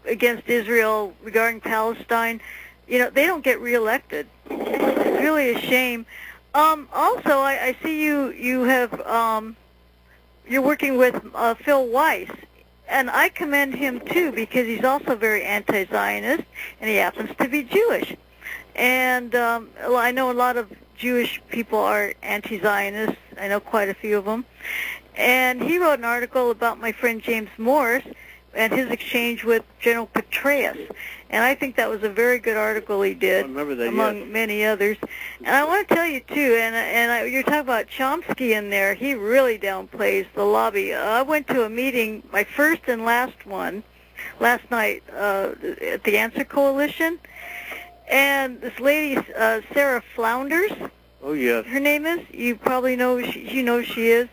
against Israel regarding Palestine, they don't get reelected. It's really a shame. Also, I see you have you're working with Phil Weiss, and I commend him too because he's also very anti-Zionist and he happens to be Jewish. And I know a lot of Jewish people are anti-Zionists. I know quite a few of them. And he wrote an article about my friend James Morris and his exchange with General Petraeus. And I think that was a very good article he did, among many others. And I want to tell you, too, you're talking about Chomsky in there. He really downplays the lobby. I went to a meeting, my first and last one, last night at the Answer Coalition. And this lady, Sarah Flounders. Oh, yes. Her name is. You probably know. You know she is.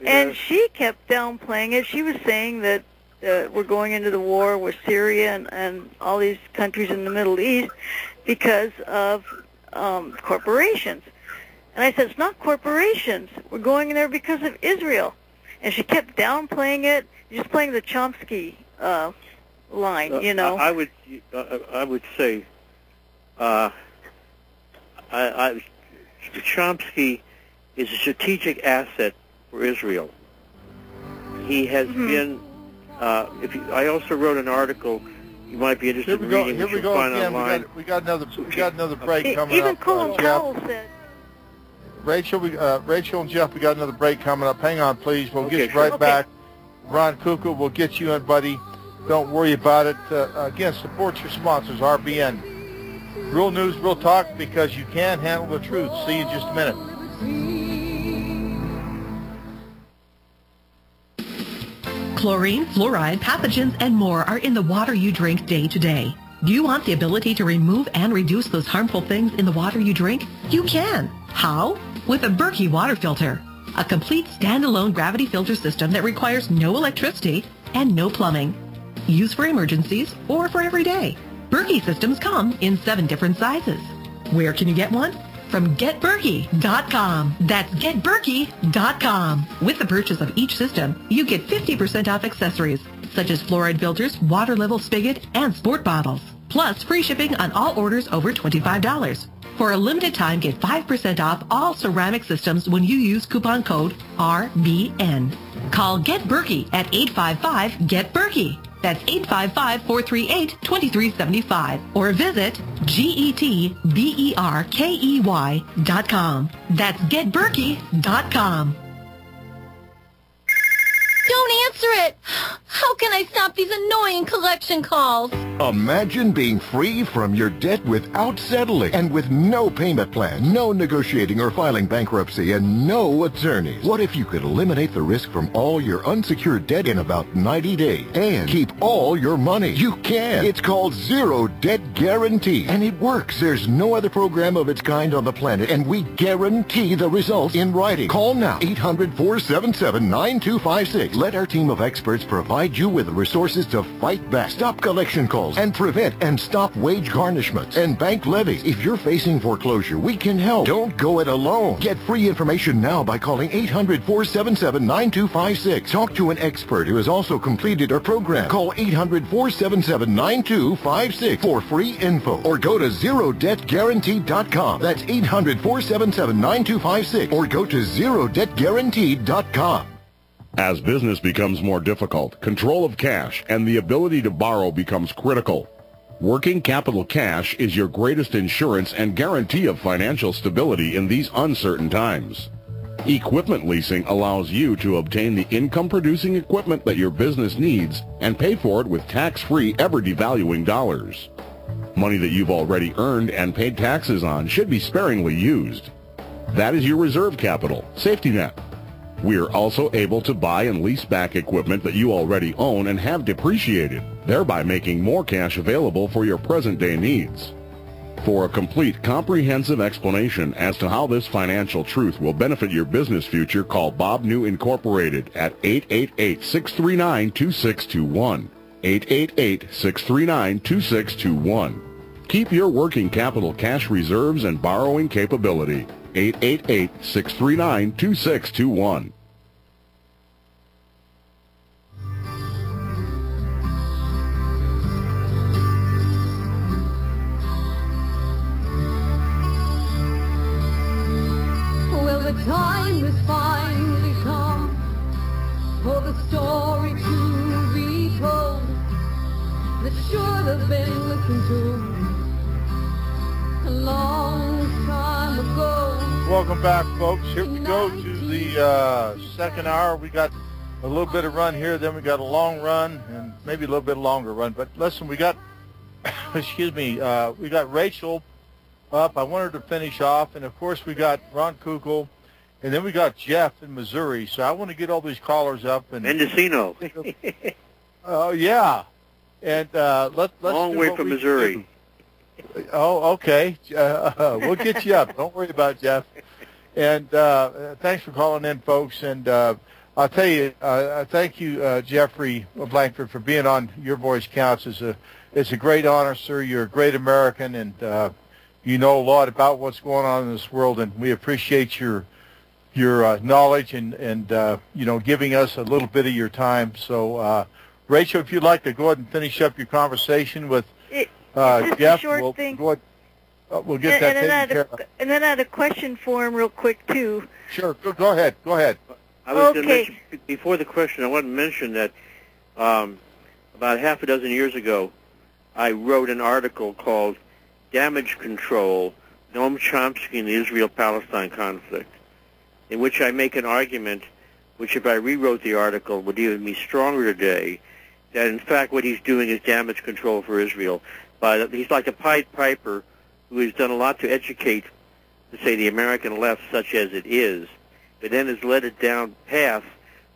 Yes. And she kept downplaying it. She was saying that we're going into the war with Syria and all these countries in the Middle East because of corporations. And I said, it's not corporations. We're going in there because of Israel. And she kept downplaying it, just playing the Chomsky line, I would say. Chomsky is a strategic asset for Israel. He has been. I also wrote an article. You might be interested in reading. Here we go again. We got another break coming even up. Even Colin Powell said. Rachel and Jeff, we got another break coming up. Hang on, please. We'll get you right back. Ron Kukal, we'll get you in, buddy. Don't worry about it. Again, support your sponsors, RBN. Real news, real talk, because you can handle the truth. See you in just a minute. Chlorine, fluoride, pathogens, and more are in the water you drink day to day. Do you want the ability to remove and reduce those harmful things in the water you drink? You can. How? With a Berkey water filter. A complete standalone gravity filter system that requires no electricity and no plumbing. Used for emergencies or for every day. Berkey systems come in 7 different sizes. Where can you get one? From GetBerkey.com. That's GetBerkey.com. With the purchase of each system, you get 50% off accessories, such as fluoride filters, water level spigot, and sport bottles. Plus, free shipping on all orders over $25. For a limited time, get 5% off all ceramic systems when you use coupon code RBN. Call GetBerkey at 855-GET-BERKEY. That's 855-438-2375. Or visit GetBerkey.com. That's GetBerkey.com. Don't answer it. can I stop these annoying collection calls? Imagine being free from your debt without settling and with no payment plan, no negotiating or filing bankruptcy, and no attorneys. What if you could eliminate the risk from all your unsecured debt in about 90 days and keep all your money? You can. It's called Zero Debt Guarantee, and it works. There's no other program of its kind on the planet, and we guarantee the results in writing. Call now, 800-477-9256. Let our team of experts provide you with the resources to fight back, stop collection calls, and prevent and stop wage garnishments and bank levies. If you're facing foreclosure, we can help. Don't go it alone. Get free information now by calling 800-477-9256. Talk to an expert who has also completed our program. Call 800-477-9256 for free info, or go to ZeroDebtGuaranteed.com. That's 800-477-9256, or go to ZeroDebtGuaranteed.com. As business becomes more difficult, control of cash and the ability to borrow becomes critical. Working capital cash is your greatest insurance and guarantee of financial stability in these uncertain times. Equipment leasing allows you to obtain the income-producing equipment that your business needs and pay for it with tax-free, ever-devaluing dollars. Money that you've already earned and paid taxes on should be sparingly used. That is your reserve capital, safety net. We are also able to buy and lease back equipment that you already own and have depreciated, thereby making more cash available for your present-day needs. For a complete, comprehensive explanation as to how this financial truth will benefit your business future, call Bob New Incorporated at 888-639-2621. 888-639-2621. Keep your working capital cash reserves and borrowing capability. 888-639-2621. Well, the time has finally come for the story to be told that should have been listened to a long time ago. Welcome back, folks. Here we go to the second hour. We got a little bit of run here, then we got a long run, and maybe a little bit longer run. But listen, we got, excuse me, we got Rachel up. I wanted to finish off, and of course we got Ron Kukal, and then we got Jeff in Missouri. So I want to get all these callers up. And Mendocino. Oh, yeah. And let's long way from Missouri. Oh, okay. We'll get you up. Don't worry about Jeff. And thanks for calling in, folks. And I'll tell you, thank you, Jeffery Blankfort, for being on Your Voice Counts. It's a great honor, sir. You're a great American, and you know a lot about what's going on in this world. And we appreciate your knowledge and you know, giving us a little bit of your time. So, Rachel, if you'd like to go ahead and finish up your conversation with Jeff, we'll get that taken care of. And then I had a question for him real quick, too. Sure. Go ahead. Go ahead. I was going to mention, before the question, I want to mention that about half a dozen years ago, I wrote an article called Damage Control, Noam Chomsky and the Israel-Palestine Conflict, in which I make an argument, which if I rewrote the article would even be stronger today, that in fact what he's doing is damage control for Israel. But he's like a Pied Piper who has done a lot to educate, to say, the American left, such as it is, but then has led it down path.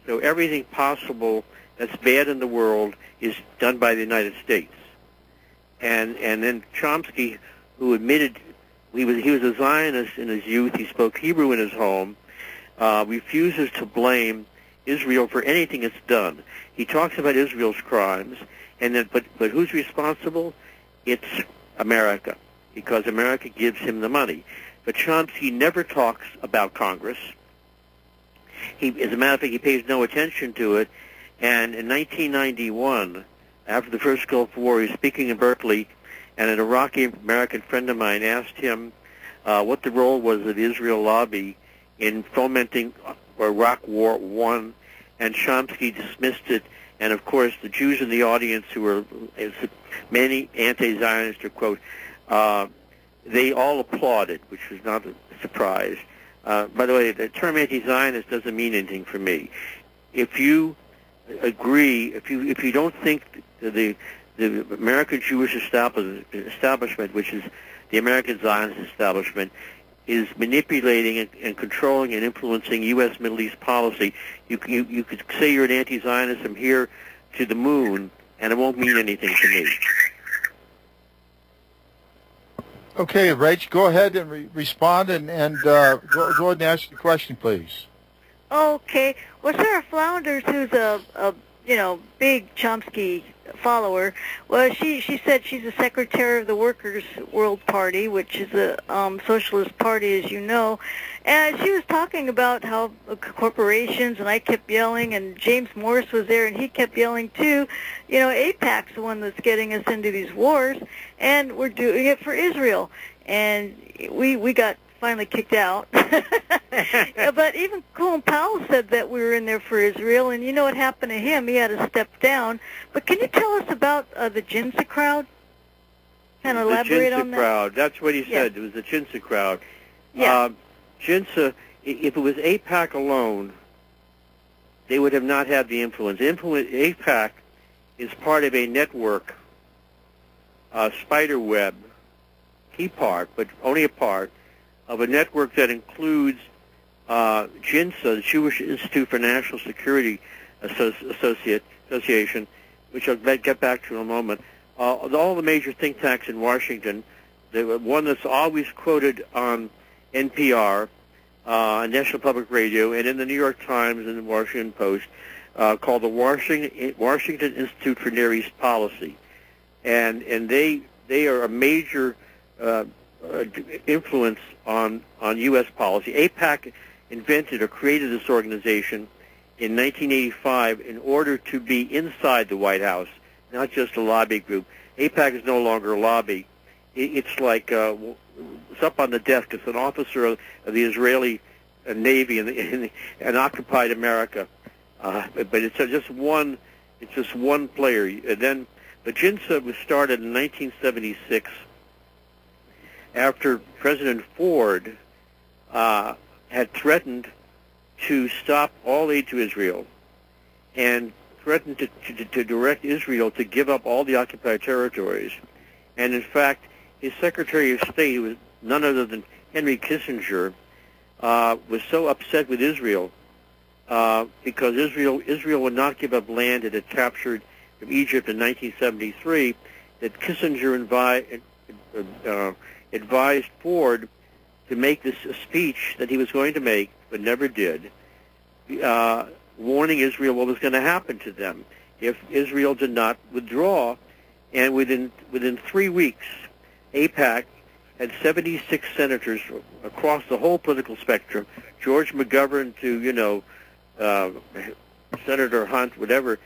So everything possible that's bad in the world is done by the United States. And then Chomsky, who admitted he was a Zionist in his youth, he spoke Hebrew in his home, refuses to blame Israel for anything it's done. He talks about Israel's crimes, and then but who's responsible? It's America, because America gives him the money. But Chomsky never talks about Congress. As a matter of fact, he pays no attention to it. And in 1991, after the first Gulf War, he was speaking in Berkeley, and an Iraqi-American friend of mine asked him what the role was of the Israel lobby in fomenting Iraq War I, and Chomsky dismissed it. And of course, the Jews in the audience, who were many anti-Zionists, quote, they all applauded, which was not a surprise. By the way, the term anti-Zionist doesn't mean anything for me. If you agree, if you don't think the American Jewish establishment, which is the American Zionist establishment, is manipulating and controlling and influencing U.S. Middle East policy, you could say you're an anti-Zionist from here to the moon, and it won't mean anything to me. Okay, Rach, go ahead and respond, and go ahead and ask the question, please. Okay. Well, Sarah Flounders, who's a big Chomsky follower, well, she said she's the secretary of the Workers' World Party, which is a socialist party, as you know, and she was talking about how corporations, and I kept yelling, and James Morris was there, and he kept yelling too. AIPAC's the one that's getting us into these wars, and we're doing it for Israel, and we got finally kicked out. But even Colin Powell said that we were in there for Israel, and you know what happened to him? He had to step down. But can you tell us about the Jinsa crowd? Kind of elaborate on that? The Jinsa crowd. That's what he said. It was the Jinsa crowd. Yeah. Jinsa, if it was AIPAC alone, they would have not had the influence. AIPAC is part of a network, spider web, key part, but only a part, of a network that includes JINSA, the Jewish Institute for National Security Association, which I'll get back to in a moment. All the major think tanks in Washington, the one that's always quoted on NPR, National Public Radio, and in the New York Times and the Washington Post, called the Washington Institute for Near East Policy, and they are a major influence on U.S. policy. AIPAC invented or created this organization in 1985 in order to be inside the White House, not just a lobby group. AIPAC is no longer a lobby. It's like it's up on the desk. It's an officer of the Israeli Navy in occupied America, but it's just one. It's just one player. And then the JINSA was started in 1976 after President Ford had threatened to stop all aid to Israel and threatened to direct Israel to give up all the occupied territories. And in fact, his Secretary of State, who was none other than Henry Kissinger, was so upset with Israel because Israel would not give up land it had captured from Egypt in 1973 that Kissinger advised Ford to make this speech that he was going to make, but never did, warning Israel what was going to happen to them if Israel did not withdraw. And within 3 weeks, AIPAC had 76 senators across the whole political spectrum, George McGovern to, Senator Hunt, whatever,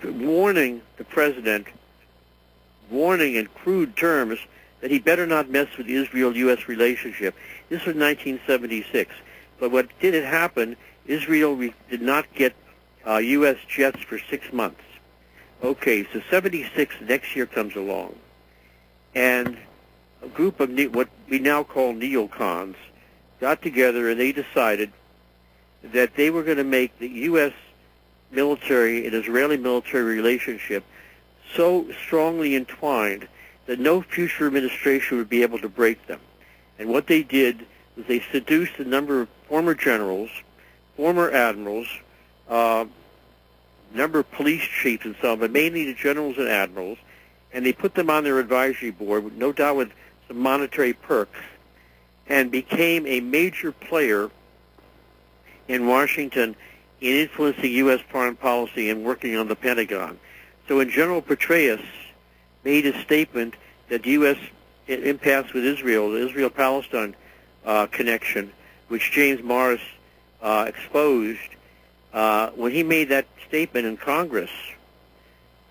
warning the president, warning in crude terms that he better not mess with the Israel-U.S. relationship. This was 1976. But what did happen, Israel did not get U.S. jets for 6 months. Okay, so 76, next year comes along. And a group of what we now call neocons got together and they decided that they were going to make the U.S. military and Israeli military relationship so strongly entwined that no future administration would be able to break them. And what they did was they seduced a number of former generals, former admirals, number of police chiefs and so on, but mainly the generals and admirals, and they put them on their advisory board, no doubt with some monetary perks, and became a major player in Washington in influencing U.S. foreign policy and working on the Pentagon. So when General Petraeus made a statement that the U.S. impasse with Israel, the Israel-Palestine connection, which James Morris exposed, when he made that statement in Congress,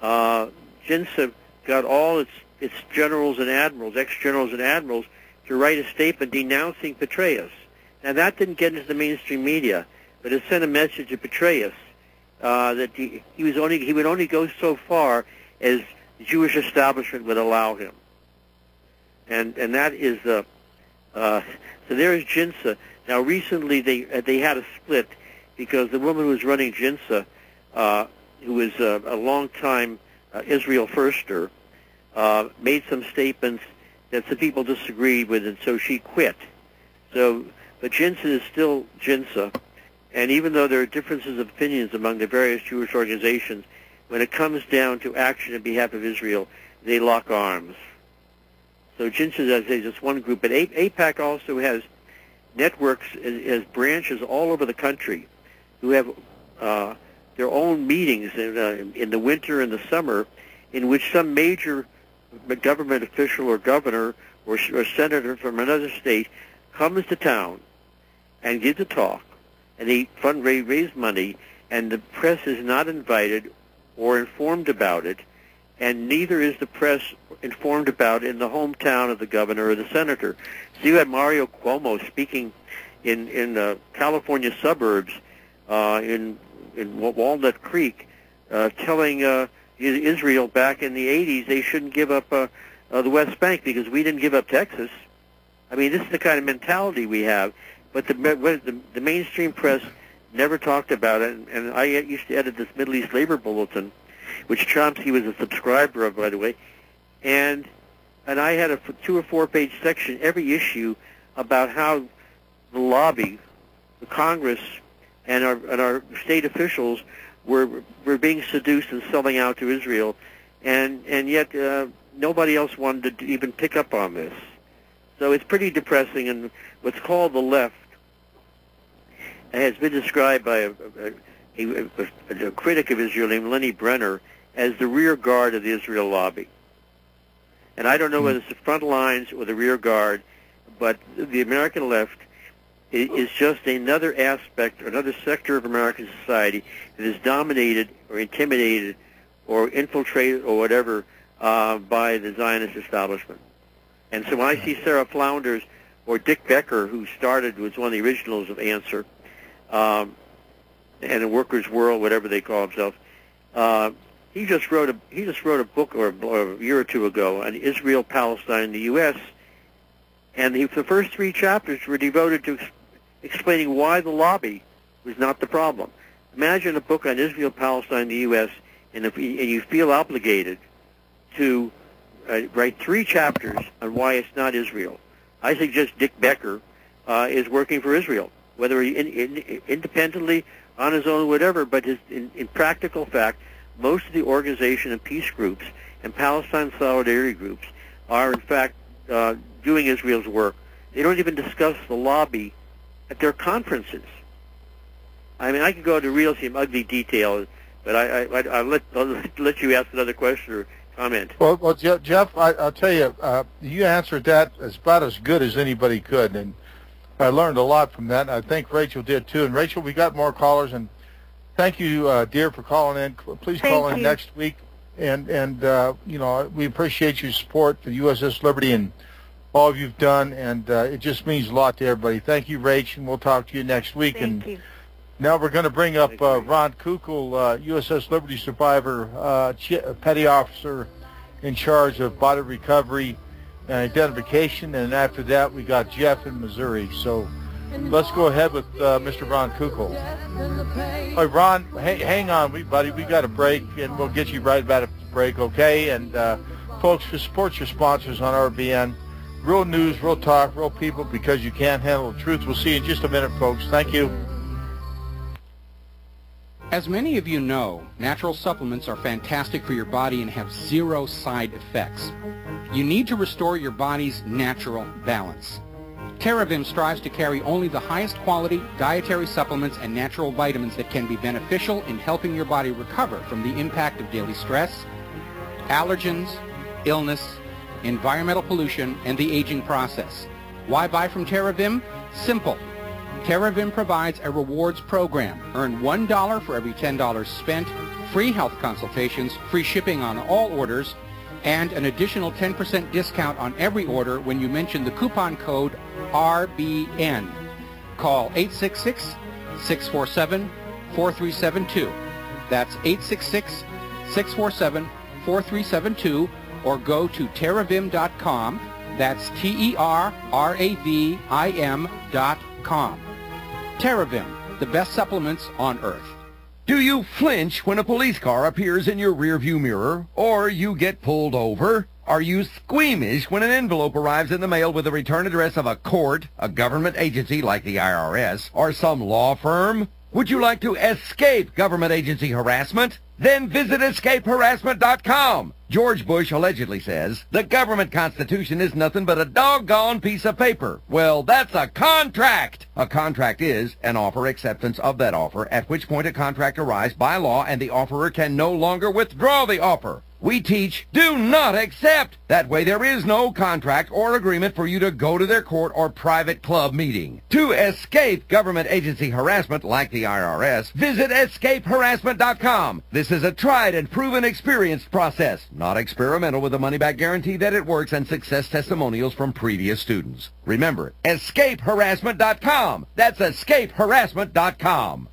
JINSA got all its generals and admirals, ex-generals and admirals, to write a statement denouncing Petraeus. Now that didn't get into the mainstream media, but it sent a message to Petraeus that he would only go so far as the Jewish establishment would allow him. And that is so there is JINSA. Now recently they had a split. because the woman who was running JINSA, who was a long-time Israel firster, made some statements that some people disagreed with, and so she quit. So, but JINSA is still JINSA, and even though there are differences of opinions among the various Jewish organizations, when it comes down to action on behalf of Israel, they lock arms. So JINSA, as I say, is just one group, but AIPAC also has networks, has branches all over the country who have their own meetings in the winter and the summer, in which some major government official or governor or senator from another state comes to town and gives a talk, and they raise money, and the press is not invited or informed about it, and neither is the press informed about it in the hometown of the governor or the senator. So you had Mario Cuomo speaking in California suburbs, in Walnut Creek, telling Israel back in the 80s they shouldn't give up the West Bank because we didn't give up Texas. I mean, this is the kind of mentality we have, but the mainstream press never talked about it, and I used to edit this Middle East Labor Bulletin, which Chomsky was a subscriber of, by the way, and I had a 2 or 4 page section every issue about how the lobby, the Congress, and our state officials were being seduced and selling out to Israel, and yet nobody else wanted to even pick up on this. So it's pretty depressing, and what's called the left has been described by a critic of Israel named Lenny Brenner as the rear guard of the Israel lobby. And I don't know whether it's the front lines or the rear guard, but the American left is just another aspect or another sector of American society that is dominated or intimidated or infiltrated or whatever by the Zionist establishment. And so when I see Sarah Flounders or Dick Becker, who was one of the originals of Answer, and the Workers' World, whatever they call themselves, he just wrote a book or a year or two ago on Israel, Palestine, and the U.S. And the first 3 chapters were devoted to explaining why the lobby was not the problem. Imagine a book on Israel, Palestine, and the U.S., and you feel obligated to write 3 chapters on why it's not Israel. I suggest Dick Becker is working for Israel, whether independently, on his own, whatever, but in practical fact, most of the organization and peace groups and Palestine solidarity groups are, in fact, doing Israel's work. They don't even discuss the lobby at their conferences. I mean, I could go into some ugly detail, but I'll let you ask another question or comment. Well, Jeff, I'll tell you, you answered that about as good as anybody could, and I learned a lot from that. I think Rachel did too. And Rachel, we got more callers, and thank you, dear, for calling in. Please call in next week, and you know, we appreciate your support for USS Liberty and all you've done, and it just means a lot to everybody. Thank you, Rach, and we'll talk to you next week. Thank you. Now we're going to bring up Ron Kukal, USS Liberty survivor, petty officer in charge of body recovery and identification, and after that we got Jeff in Missouri. So let's go ahead with Mr. Ron Kukal. All right, Ron, hang on, buddy. We got a break, and we'll get you right back at the break, okay? And folks, support your sponsors on RBN. Real news, real talk, real people, because you can't handle the truth. We'll see you in just a minute, folks. Thank you. As many of you know, natural supplements are fantastic for your body and have 0 side effects. You need to restore your body's natural balance. TerraVim strives to carry only the highest quality dietary supplements and natural vitamins that can be beneficial in helping your body recover from the impact of daily stress, allergens, illness, environmental pollution, and the aging process. Why buy from TerraVim? Simple. TerraVim provides a rewards program. Earn $1 for every $10 spent, free health consultations, free shipping on all orders, and an additional 10% discount on every order when you mention the coupon code RBN. Call 866-647-4372. That's 866-647-4372, or go to terravim.com. That's TerraVim.com. TerraVim, the best supplements on earth. Do you flinch when a police car appears in your rearview mirror or you get pulled over? Are you squeamish when an envelope arrives in the mail with the return address of a court, a government agency like the IRS, or some law firm? Would you like to escape government agency harassment? Then visit escapeharassment.com. George Bush allegedly says, the government constitution is nothing but a doggone piece of paper. Well, that's a contract. A contract is an offer acceptance of that offer, at which point a contract arrives by law and the offerer can no longer withdraw the offer. We teach, do not accept. That way there is no contract or agreement for you to go to their court or private club meeting. To escape government agency harassment like the IRS, visit escapeharassment.com. This is a tried and proven experienced process, not experimental, with a money-back guarantee that it works and success testimonials from previous students. Remember, escapeharassment.com. That's escapeharassment.com.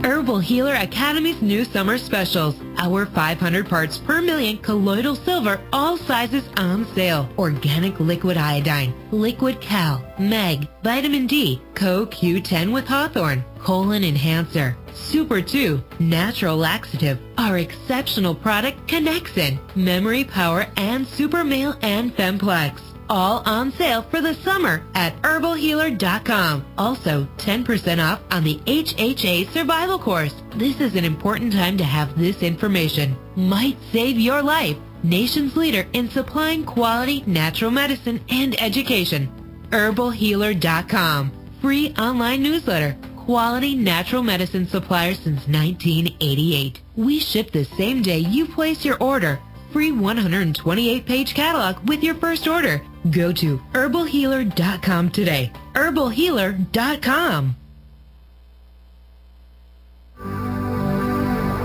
Herbal Healer Academy's new summer specials. Our 500 parts per million colloidal silver, all sizes on sale. Organic liquid iodine, liquid cal, mag, vitamin D, CoQ10 with hawthorn, colon enhancer, Super 2, natural laxative. Our exceptional product Connexin, memory power, and super male and femplex. All on sale for the summer at herbalhealer.com. Also, 10% off on the HHA survival course. This is an important time to have this information. Might save your life. Nation's leader in supplying quality natural medicine and education. herbalhealer.com. Free online newsletter. Quality natural medicine supplier since 1988. We ship the same day you place your order. Free 128-page catalog with your first order. Go to herbalhealer.com today. herbalhealer.com.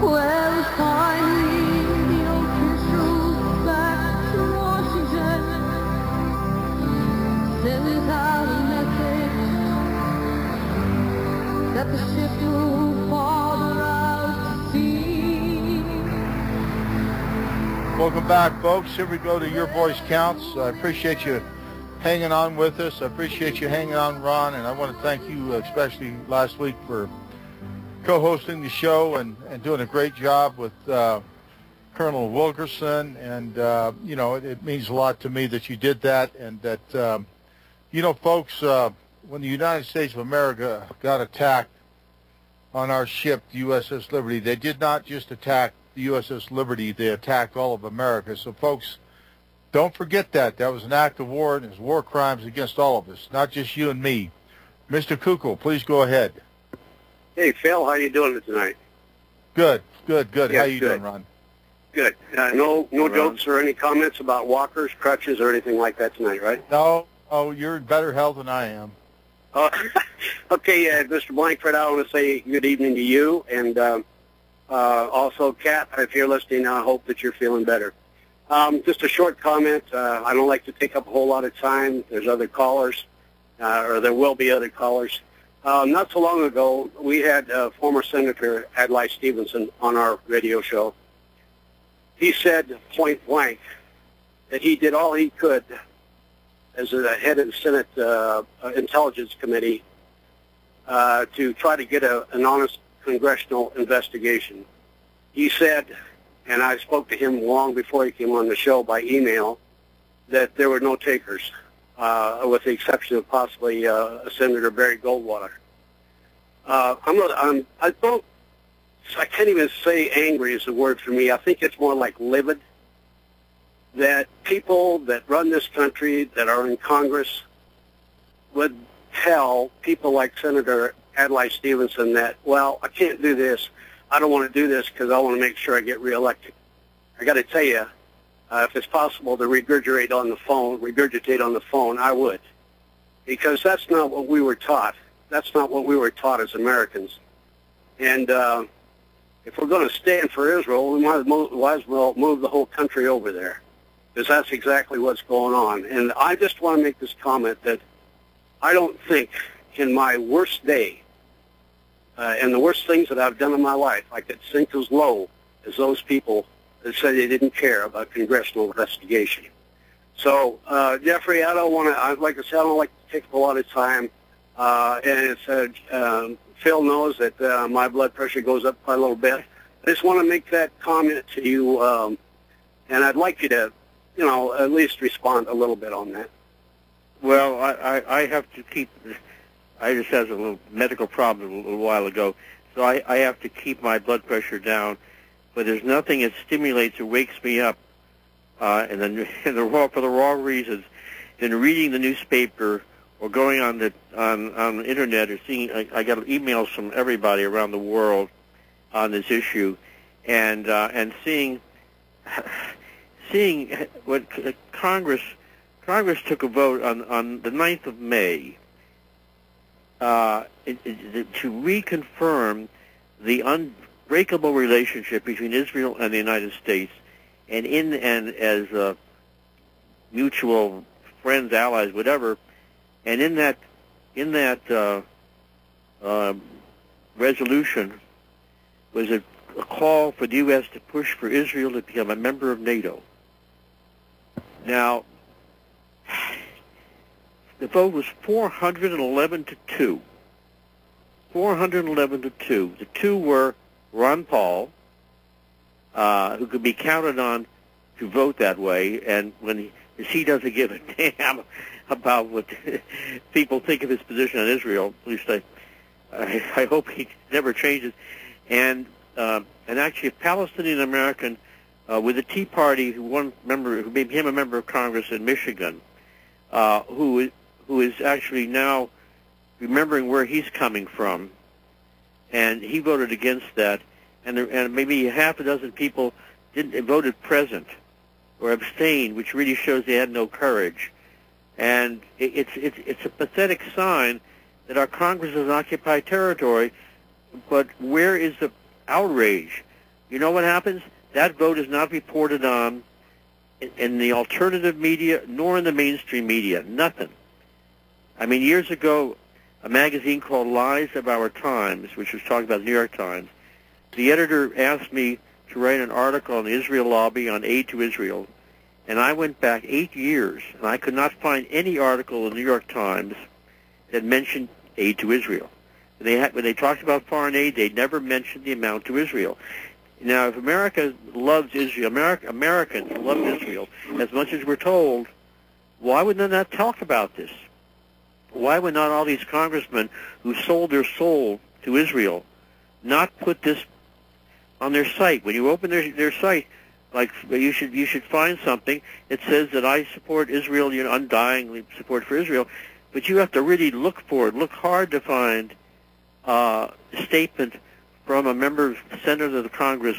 Well, finally, the officials back to Washington sends out a message that the ship will farther out to sea. Welcome back, folks. Here we go to Your Voice Counts. I appreciate you hanging on with us. I appreciate you hanging on, Ron, and I want to thank you, especially last week, for co-hosting the show and doing a great job with Colonel Wilkerson. And, you know, it means a lot to me that you did that, and that, you know, folks, when the United States of America got attacked on our ship, the USS Liberty, they did not just attack the USS Liberty, they attacked all of America. So, folks, don't forget that. That was an act of war, and it's war crimes against all of us, not just you and me. Mr. Kukal, please go ahead. Hey, Phil, how you doing tonight? Good, good, good. Yeah, how you good. doing, Ron? Good. No jokes or any comments about walkers, crutches, or anything like that tonight, right? No. Oh, you're in better health than I am. Okay, Mr. Blankfort, I want to say good evening to you, and also, Kat, if you're listening, I hope that you're feeling better. Just a short comment. I don't like to take up a whole lot of time. There's other callers, or there will be other callers. Not so long ago, we had former Senator Adlai Stevenson on our radio show. He said point blank that he did all he could as the head of the Senate Intelligence Committee to try to get an honest congressional investigation. He said, and I spoke to him long before he came on the show by email, that there were no takers, with the exception of possibly Senator Barry Goldwater. I can't even say angry is the word for me. I think it's more like livid that people that run this country, that are in Congress, would tell people like Senator Adlai Stevenson that, well, I can't do this. I don't want to do this because I want to make sure I get reelected. I got to tell you, if it's possible to regurgitate on the phone, I would, because that's not what we were taught. That's not what we were taught as Americans. And if we're going to stand for Israel, we might as well move the whole country over there, because that's exactly what's going on. And I just want to make this comment that I don't think in my worst day, and the worst things that I've done in my life, I could sink as low as those people that said they didn't care about congressional investigation. So, Jeffrey, I don't want to, like I said, I don't like to take up a lot of time. and it's Phil knows that my blood pressure goes up quite a little bit. I just want to make that comment to you, and I'd like you to, at least respond a little bit on that. Well, I have to keep. I just had a little medical problem a little while ago, so I have to keep my blood pressure down. But there's nothing that stimulates or wakes me up, for the wrong reasons, than reading the newspaper or going on the internet or seeing. I got emails from everybody around the world on this issue, and seeing what Congress took a vote on the 9th of May to reconfirm the unbreakable relationship between Israel and the United States, and as mutual friends, allies, whatever. And in that resolution was a call for the U.S. to push for Israel to become a member of NATO. Now, the vote was 411 to 2. 411 to 2. The two were Ron Paul, who could be counted on to vote that way, and he doesn't give a damn about what people think of his position on Israel. At least I hope he never changes. And actually a Palestinian American with the Tea Party who made him a member of Congress in Michigan, who is actually now remembering where he's coming from, and he voted against that, and maybe half a dozen people voted present or abstained, which really shows they had no courage. And it's a pathetic sign that our Congress has occupied territory, but where is the outrage? You know what happens? That vote is not reported on in the alternative media nor in the mainstream media. Nothing. I mean, years ago, a magazine called Lies of Our Times, which was talking about the New York Times, the editor asked me to write an article on the Israel lobby on aid to Israel, and I went back 8 years, and I could not find any article in the New York Times that mentioned aid to Israel. When they talked about foreign aid, they never mentioned the amount to Israel. Now, if America loves Israel, Americans love Israel as much as we're told, why would they not talk about this? Why would not all these congressmen who sold their soul to Israel not put this on their site? When you open their site, like you should find something that says that I support Israel, undyingly support for Israel, but you have to really look for it, look hard to find a statement from a member, senator of the Congress,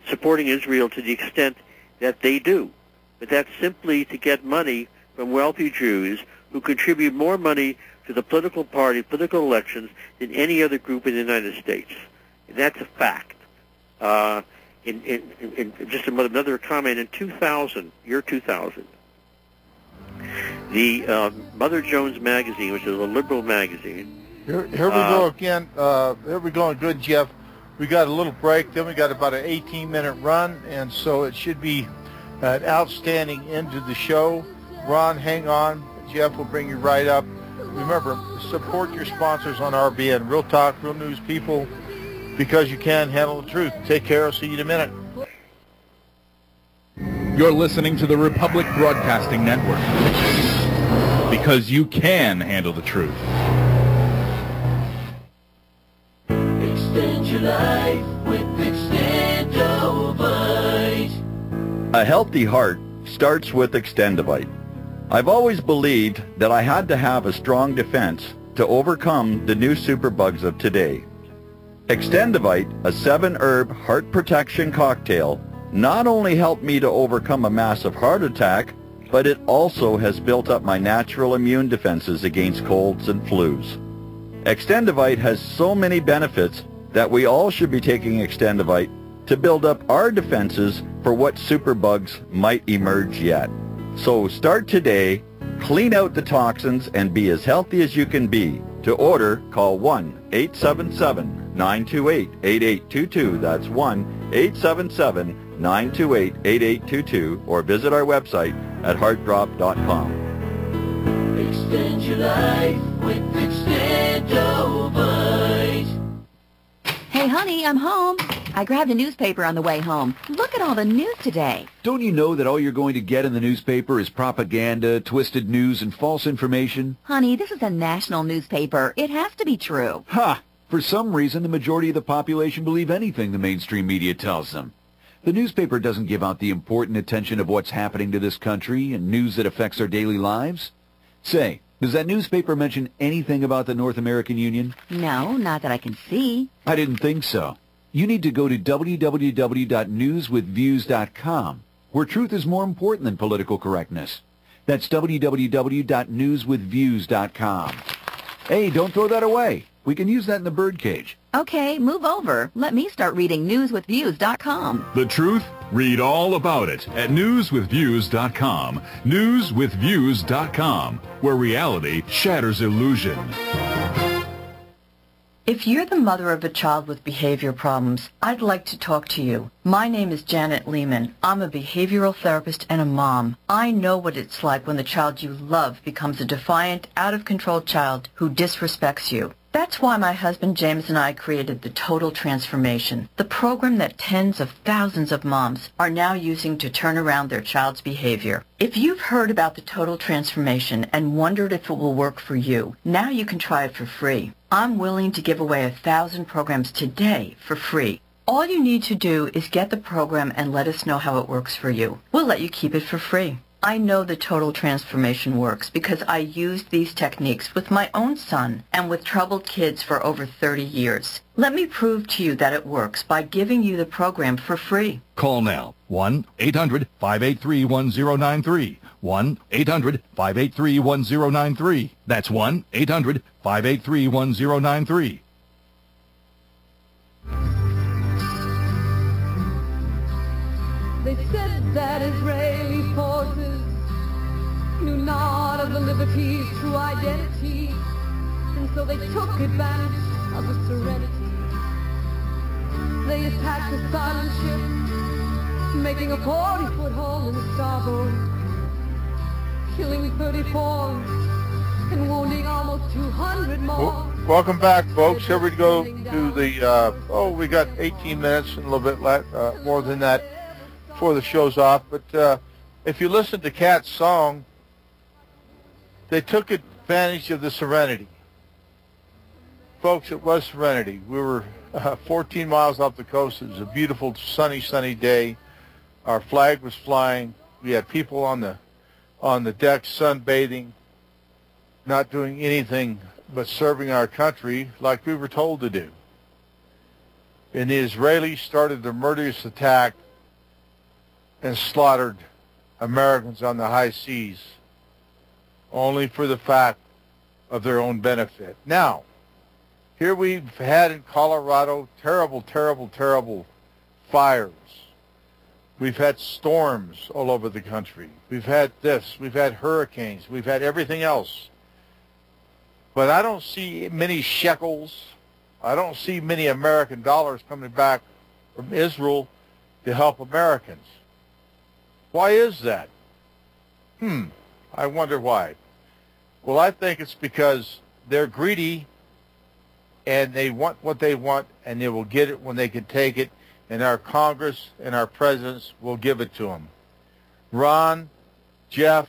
supporting Israel to the extent that they do. But that's simply to get money from wealthy Jews who contribute more money to the political party, political elections, than any other group in the United States. And that's a fact. Just another comment, in 2000, year 2000, the Mother Jones magazine, which is a liberal magazine. Here we go again. Here we go good, Jeff. We got a little break, then we got about an 18-minute run, and so it should be an outstanding end to the show. Ron, hang on. Jeff will bring you right up. Remember, support your sponsors on RBN. Real talk, real news people, because you can handle the truth. Take care. I'll see you in a minute. You're listening to the Republic Broadcasting Network, because you can handle the truth. Extend your life with Extendovite. A healthy heart starts with Extendovite. I've always believed that I had to have a strong defense to overcome the new superbugs of today. Extendovite, a 7-herb heart protection cocktail, not only helped me to overcome a massive heart attack, but it also has built up my natural immune defenses against colds and flus. Extendovite has so many benefits that we all should be taking Extendovite to build up our defenses for what superbugs might emerge yet. So start today, clean out the toxins, and be as healthy as you can be. To order, call 1-877-928-8822. That's 1-877-928-8822, or visit our website at heartdrop.com. Extend your life with Extendovite. Hey, honey, I'm home. I grabbed a newspaper on the way home. Look at all the news today. Don't you know that all you're going to get in the newspaper is propaganda, twisted news, and false information? Honey, this is a national newspaper. It has to be true. Ha! For some reason, the majority of the population believe anything the mainstream media tells them. The newspaper doesn't give out the important attention of what's happening to this country and news that affects our daily lives. Say, does that newspaper mention anything about the North American Union? No, not that I can see. I didn't think so. You need to go to www.newswithviews.com, where truth is more important than political correctness. That's www.newswithviews.com. Hey, don't throw that away. We can use that in the birdcage. Okay, move over. Let me start reading newswithviews.com. The truth? Read all about it at newswithviews.com. Newswithviews.com, where reality shatters illusion. If you're the mother of a child with behavior problems, I'd like to talk to you. My name is Janet Lehman. I'm a behavioral therapist and a mom. I know what it's like when the child you love becomes a defiant, out-of-control child who disrespects you. That's why my husband James and I created the Total Transformation, the program that tens of thousands of moms are now using to turn around their child's behavior. If you've heard about the Total Transformation and wondered if it will work for you, now you can try it for free. I'm willing to give away 1,000 programs today for free. All you need to do is get the program and let us know how it works for you. We'll let you keep it for free. I know the Total Transformation works because I used these techniques with my own son and with troubled kids for over 30 years. Let me prove to you that it works by giving you the program for free. Call now. 1-800-583-1093. 1-800-583-1093. That's 1-800-583-1093. They said that Israeli forces knew not of the Liberty's true identity, and so they took advantage of the serenity. They attacked the silent ship, making a 40-foot hole in the starboard, killing 34 and wounding almost 200 more. Welcome back, folks. Here we go to the, we got 18 minutes and a little bit more than that before the show's off. But if you listen to Kat's song, they took advantage of the serenity. Folks, it was serenity. We were 14 miles off the coast. It was a beautiful, sunny day. Our flag was flying. We had people on the deck sunbathing, not doing anything but serving our country like we were told to do. And the Israelis started the murderous attack and slaughtered Americans on the high seas only for the fact of their own benefit. Now, here we've had in Colorado terrible fires. We've had storms all over the country. We've had this. We've had hurricanes. We've had everything else. But I don't see many shekels. I don't see many American dollars coming back from Israel to help Americans. Why is that? I wonder why. Well, I think it's because they're greedy and they want what they want and they will get it when they can take it, and our Congress and our presidents will give it to them. Ron, Jeff,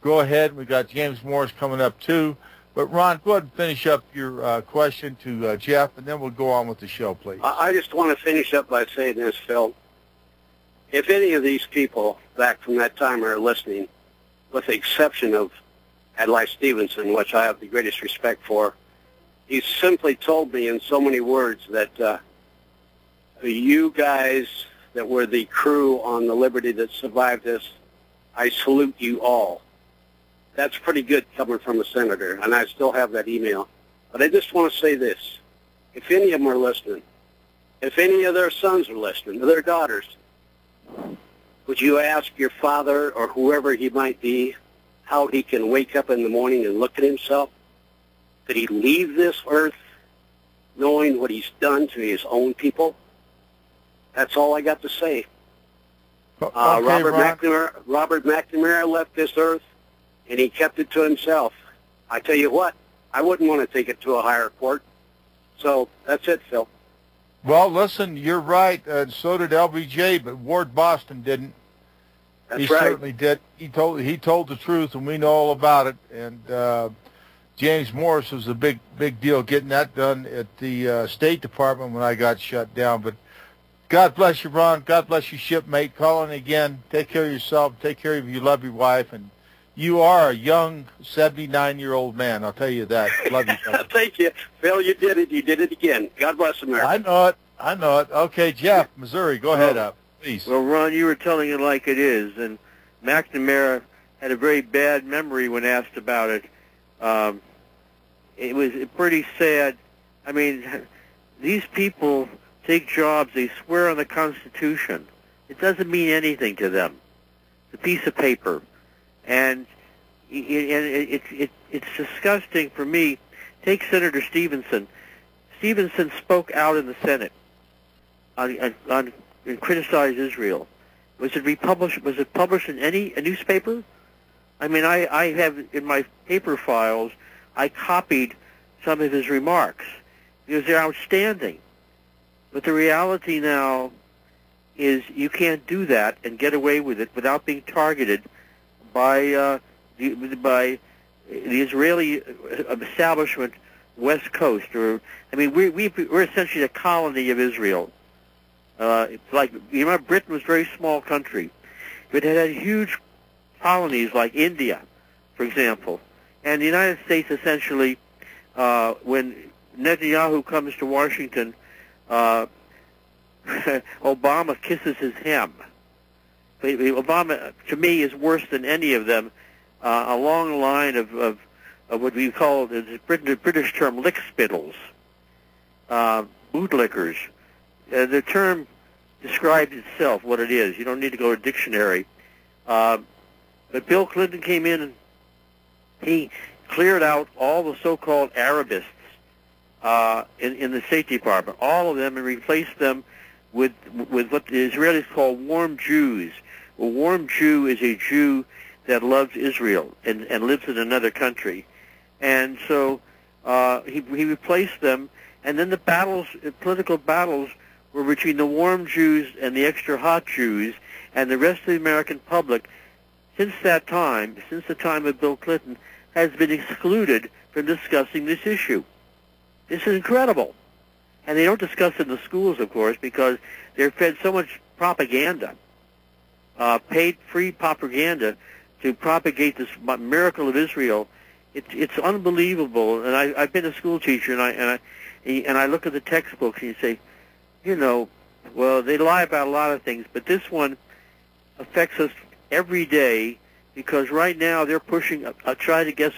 go ahead. We've got James Morris coming up too. But Ron, go ahead and finish up your question to Jeff, and then we'll go on with the show, please. I just want to finish up by saying this, Phil. If any of these people back from that time are listening, with the exception of Adlai Stevenson, which I have the greatest respect for, he simply told me in so many words that you guys that were the crew on the Liberty that survived this, I salute you all. That's pretty good coming from a senator, and I still have that email. But I just want to say this. If any of them are listening, if any of their sons are listening, or their daughters, would you ask your father or whoever he might be how he can wake up in the morning and look at himself? Could he leave this earth knowing what he's done to his own people? That's all I got to say. Okay, Robert McNamara left this earth and he kept it to himself. I tell you what, I wouldn't want to take it to a higher court. So that's it, Phil. Well, listen, you're right, and so did LBJ, but Ward Boston didn't. That's he right. certainly did. He told the truth, and we know all about it. And James Morris was a big deal getting that done at the State Department when I got shut down. But God bless you, Ron. God bless you, shipmate. Call in again. Take care of yourself. Take care of you. Love your wife. And you are a young 79-year-old man. I'll tell you that. Love you. Thank you. Phil, you did it. You did it again. God bless America. I know it. Okay, Jeff, Missouri, go ahead up, please. Well, Ron, you were telling it like it is, and McNamara had a very bad memory when asked about it. It was pretty sad. I mean, these people take jobs, they swear on the Constitution. It doesn't mean anything to them. It's a piece of paper. And it's disgusting for me. Take Senator Stevenson. Stevenson spoke out in the Senate and criticized Israel. Was it published in a newspaper? I mean, I have in my paper files, I copied some of his remarks because they're outstanding. But the reality now is you can't do that and get away with it without being targeted by the Israeli establishment, West Coast. Or I mean, we're essentially a colony of Israel. Like, you remember, Britain was a very small country, but it had huge colonies like India, for example. And the United States essentially, when Netanyahu comes to Washington, Obama kisses his hem. Obama, to me, is worse than any of them, along the line of what we call the British term lickspittles, bootlickers. The term describes itself, what it is. You don't need to go to a dictionary. But Bill Clinton came in and he cleared out all the so-called Arabists in the State Department, all of them, and replaced them with what the Israelis call warm Jews. A warm Jew is a Jew that loves Israel and lives in another country. And so he replaced them, and then the political battles were between the warm Jews and the extra hot Jews, and the rest of the American public, since the time of Bill Clinton, has been excluded from discussing this issue. This is incredible. And they don't discuss it in the schools, of course, because they're fed so much propaganda, paid free propaganda to propagate this miracle of Israel. It's unbelievable. And I've been a school teacher, and I look at the textbooks and you say, you know, well, they lie about a lot of things, but this one affects us every day, because right now they're pushing, trying to get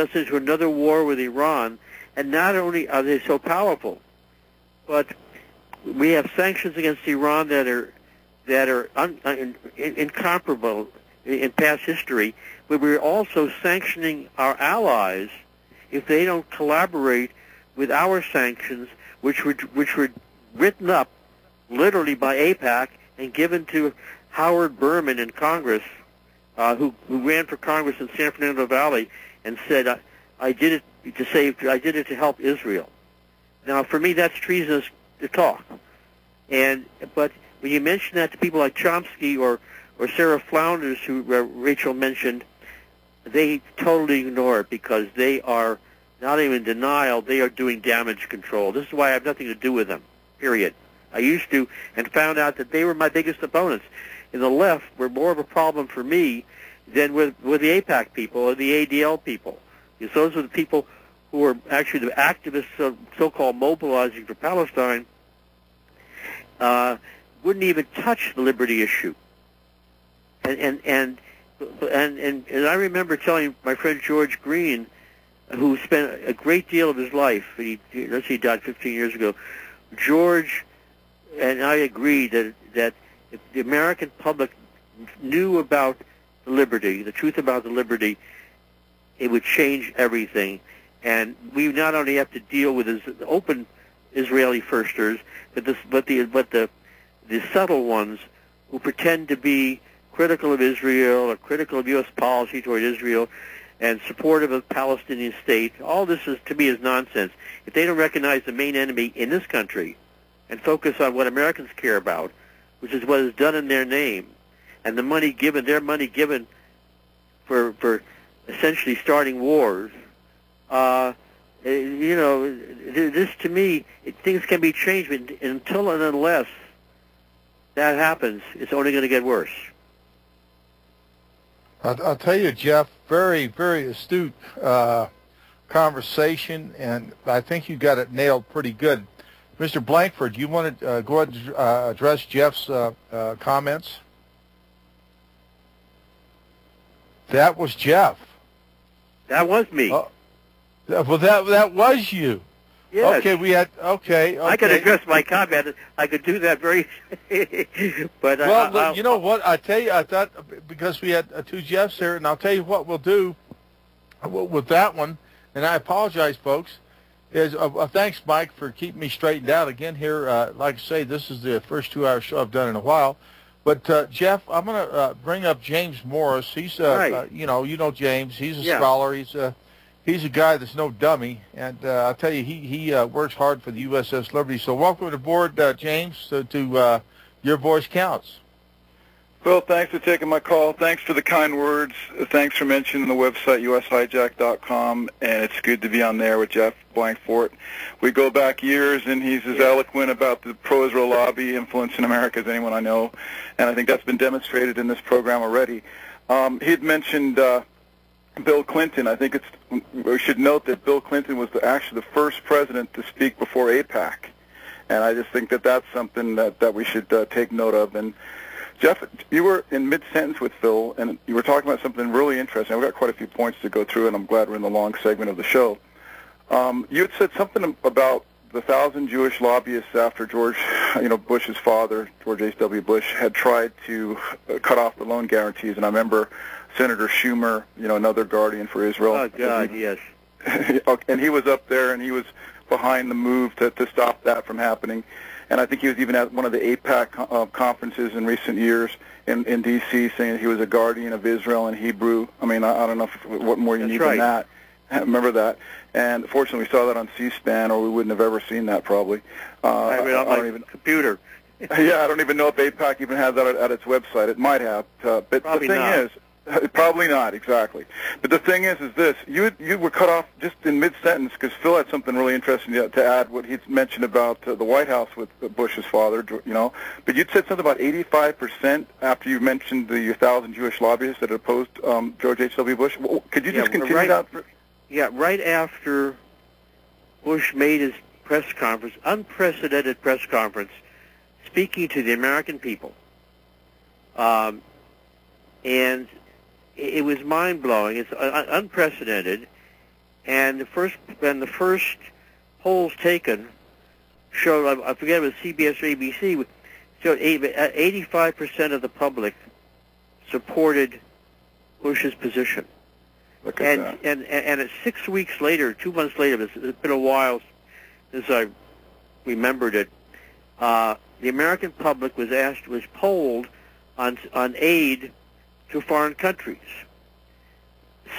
us into another war with Iran. And not only are they so powerful, but we have sanctions against Iran that are incomparable in past history. But we're also sanctioning our allies if they don't collaborate with our sanctions, which were written up literally by AIPAC and given to Howard Berman in Congress, who ran for Congress in San Fernando Valley, and said, I did it to help Israel. Now, for me, that's treasonous to talk. But when you mention that to people like Chomsky or Sarah Flounders, who Rachel mentioned, they totally ignore it because they are not even in denial. They are doing damage control. This is why I have nothing to do with them, period. I used to, and found out that they were my biggest opponents. And the left were more of a problem for me than with the AIPAC people or the ADL people. Because those were the people who were actually the activists, so-called mobilizing for Palestine, wouldn't even touch the liberty issue. And I remember telling my friend George Green, who spent a great deal of his life, he died 15 years ago, George and I agreed that if the American public knew about the liberty, the truth about the liberty, it would change everything. And we not only have to deal with the open Israeli firsters, but the subtle ones who pretend to be critical of Israel or critical of U.S. policy toward Israel and supportive of the Palestinian state. All this is, to me, is nonsense. If they don't recognize the main enemy in this country and focus on what Americans care about, which is what is done in their name, and the money given, their money given for essentially starting wars, this to me, things can be changed, but until and unless that happens, it's only going to get worse. I'll tell you, Jeff, very, very astute conversation, and I think you got it nailed pretty good. Mr. Blankfort, do you want to go ahead and address Jeff's comments? That was Jeff. That was me. Well, that was you. Yes. Okay, we had. Okay. I could address my comment. I could do that very. But well, you know what? I tell you, I thought because we had two Jeffs here, and I'll tell you what we'll do with that one. And I apologize, folks. Is thanks, Mike, for keeping me straightened out again here. Like I say, this is the first 2-hour show I've done in a while. But Jeff, I'm going to bring up James Morris. He's right. you know James. He's a scholar. He's a guy that's no dummy, and I'll tell you, he works hard for the USS Liberty. So welcome aboard, James, to Your Voice Counts. Well, thanks for taking my call. Thanks for the kind words. Thanks for mentioning the website, ushijack.com, and it's good to be on there with Jeff Blankfort. We go back years, and he's as eloquent about the pro-Israel lobby influence in America as anyone I know, and I think that's been demonstrated in this program already. He had mentioned Bill Clinton. I think we should note that Bill Clinton was actually the first president to speak before AIPAC, and I just think that that's something that we should take note of. And Jeff, you were in mid-sentence with Phil, and you were talking about something really interesting. I've got quite a few points to go through, and I'm glad we're in the long segment of the show. You had said something about the 1,000 Jewish lobbyists after George, Bush's father, George H.W. Bush, had tried to cut off the loan guarantees, and I remember Senator Schumer, another guardian for Israel. Oh, God, yes. And he was up there, and he was behind the move to stop that from happening. And I think he was even at one of the AIPAC conferences in recent years in D.C. saying that he was a guardian of Israel in Hebrew. I mean, I don't know what more you need than that. I remember that. And fortunately, we saw that on C-SPAN, or we wouldn't have ever seen that probably. I read on my computer. Yeah, I don't even know if AIPAC even has that at its website. It might have. But probably the thing not. is, probably not, exactly. But the thing is this. You were cut off just in mid-sentence because Phil had something really interesting to add, what he'd mentioned about the White House with Bush's father, But you'd said something about 85% after you mentioned the 1,000 Jewish lobbyists that opposed George H.W. Bush. Could you just continue that? Yeah, right after Bush made his press conference, unprecedented press conference, speaking to the American people, and it was mind-blowing. It's unprecedented, and the first polls taken showed, I forget if it was CBS or ABC, showed 85% of the public supported Bush's position. Look at that. And it's 6 weeks later, 2 months later, it's been a while since I remembered it, the American public was polled on aid to foreign countries.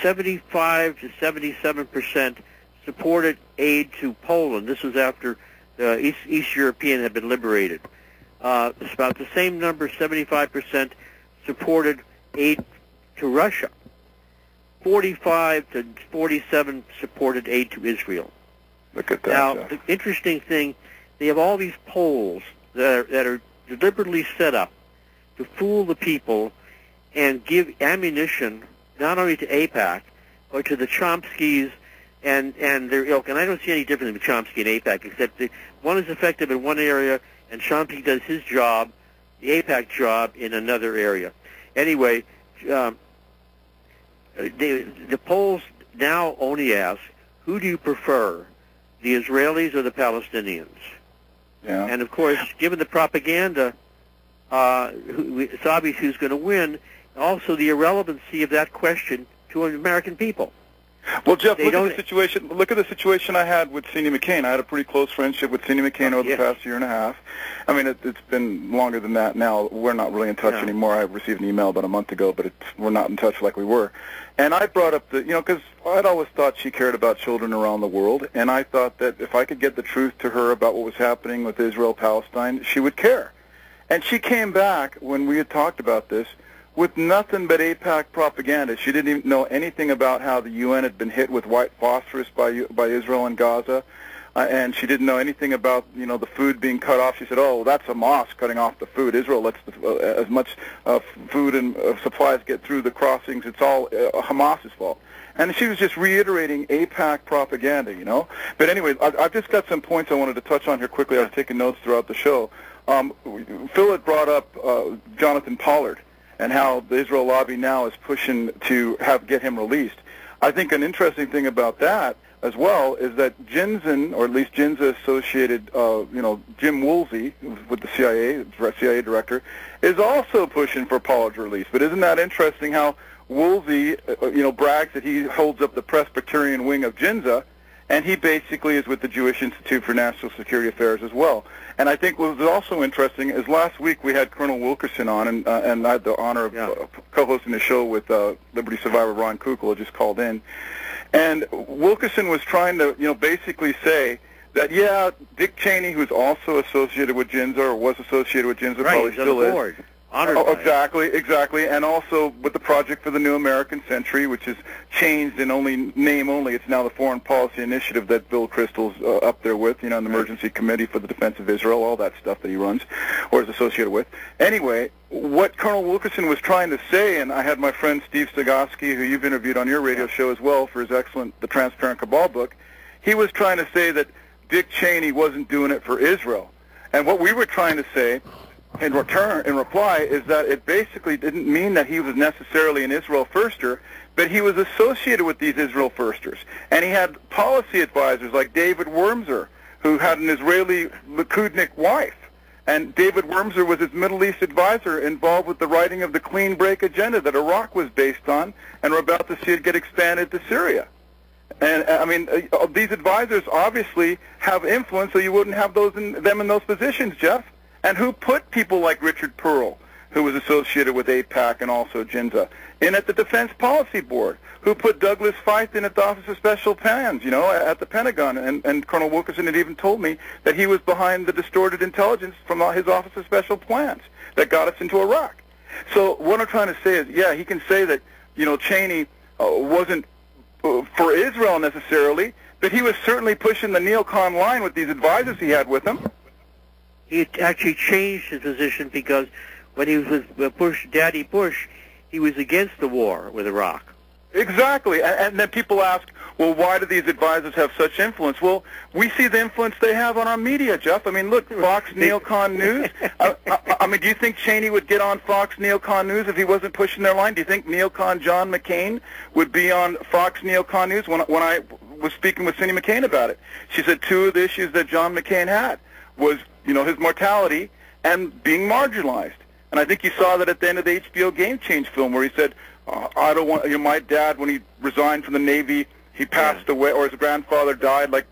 75 to 77% supported aid to Poland. This was after East European had been liberated. It's about the same number, 75% supported aid to Russia. 45 to 47 supported aid to Israel. Look at that. Now, the interesting thing, they have all these polls that are deliberately set up to fool the people and give ammunition not only to AIPAC, but to the Chomskys and their ilk. And I don't see any difference between Chomsky and AIPAC, except one is effective in one area, and Chomsky does his job, the AIPAC job, in another area. Anyway, the polls now only ask, who do you prefer, the Israelis or the Palestinians? Yeah. And, of course, given the propaganda, it's obvious who's going to win. Also, the irrelevancy of that question to American people. Well, Jeff, look at the situation I had with Cindy McCain. I had a pretty close friendship with Cindy McCain over the past year and a half. I mean, it's been longer than that now. We're not really in touch anymore. I received an email about a month ago, but we're not in touch like we were. And I brought up because I'd always thought she cared about children around the world, and I thought that if I could get the truth to her about what was happening with Israel-Palestine, she would care. And she came back when we had talked about this with nothing but AIPAC propaganda. She didn't even know anything about how the UN had been hit with white phosphorus by Israel and Gaza, and she didn't know anything about the food being cut off. She said, "Oh, that's Hamas cutting off the food. Israel lets as much food and supplies get through the crossings. It's all Hamas's fault." And she was just reiterating AIPAC propaganda, But anyway, I've just got some points I wanted to touch on here quickly. I was taking notes throughout the show. Phil had brought up Jonathan Pollard and how the Israel lobby now is pushing to get him released. I think an interesting thing about that as well is that Jinsen, or at least Jinsa-associated, Jim Woolsey with the CIA director, is also pushing for Pollard's release. But isn't that interesting how Woolsey, brags that he holds up the Presbyterian wing of Jinsa, and he basically is with the Jewish Institute for National Security Affairs as well. And I think what was also interesting is last week we had Colonel Wilkerson on, and I had the honor of co-hosting the show with Liberty survivor Ron Kukal, who just called in. And Wilkerson was trying to, basically say that, Dick Cheney, who's also associated with Jinsa, or was associated with Jinsa, probably still is. Exactly, and also with the Project for the New American Century, which is changed in name only. It's now the Foreign Policy Initiative that Bill Kristol's up there with, the Emergency Committee for the Defense of Israel, all that stuff that he runs or is associated with. Anyway, what Colonel Wilkerson was trying to say, and I had my friend Steve Stagowski, who you've interviewed on your radio show as well for his excellent The Transparent Cabal book, he was trying to say that Dick Cheney wasn't doing it for Israel. And what we were trying to say in reply, is that it basically didn't mean that he was necessarily an Israel firster, but he was associated with these Israel firsters. And he had policy advisors like David Wormser, who had an Israeli Likudnik wife. And David Wormser was his Middle East advisor involved with the writing of the clean break agenda that Iraq was based on, and we're about to see it get expanded to Syria. And, I mean, these advisors obviously have influence, so you wouldn't have them in those positions, Jeff. And who put people like Richard Pearl, who was associated with AIPAC and also Jinsa, in at the Defense Policy Board? Who put Douglas Feith in at the Office of Special Plans, at the Pentagon? And Colonel Wilkerson had even told me that he was behind the distorted intelligence from his Office of Special Plans that got us into Iraq. So what I'm trying to say is, he can say that, Cheney wasn't for Israel necessarily, but he was certainly pushing the neocon line with these advisors he had with him. He actually changed his position because when he was with Daddy Bush, he was against the war with Iraq. Exactly. And then people ask, well, why do these advisors have such influence? Well, we see the influence they have on our media, Jeff. I mean, look, Fox Neocon News. I mean, do you think Cheney would get on Fox Neocon News if he wasn't pushing their line? Do you think neocon John McCain would be on Fox Neocon News? When I was speaking with Cindy McCain about it, she said two of the issues that John McCain had was, his mortality and being marginalized. And I think you saw that at the end of the HBO Game Change film where he said, I don't want, my dad, when he resigned from the Navy, he passed away, or his grandfather died like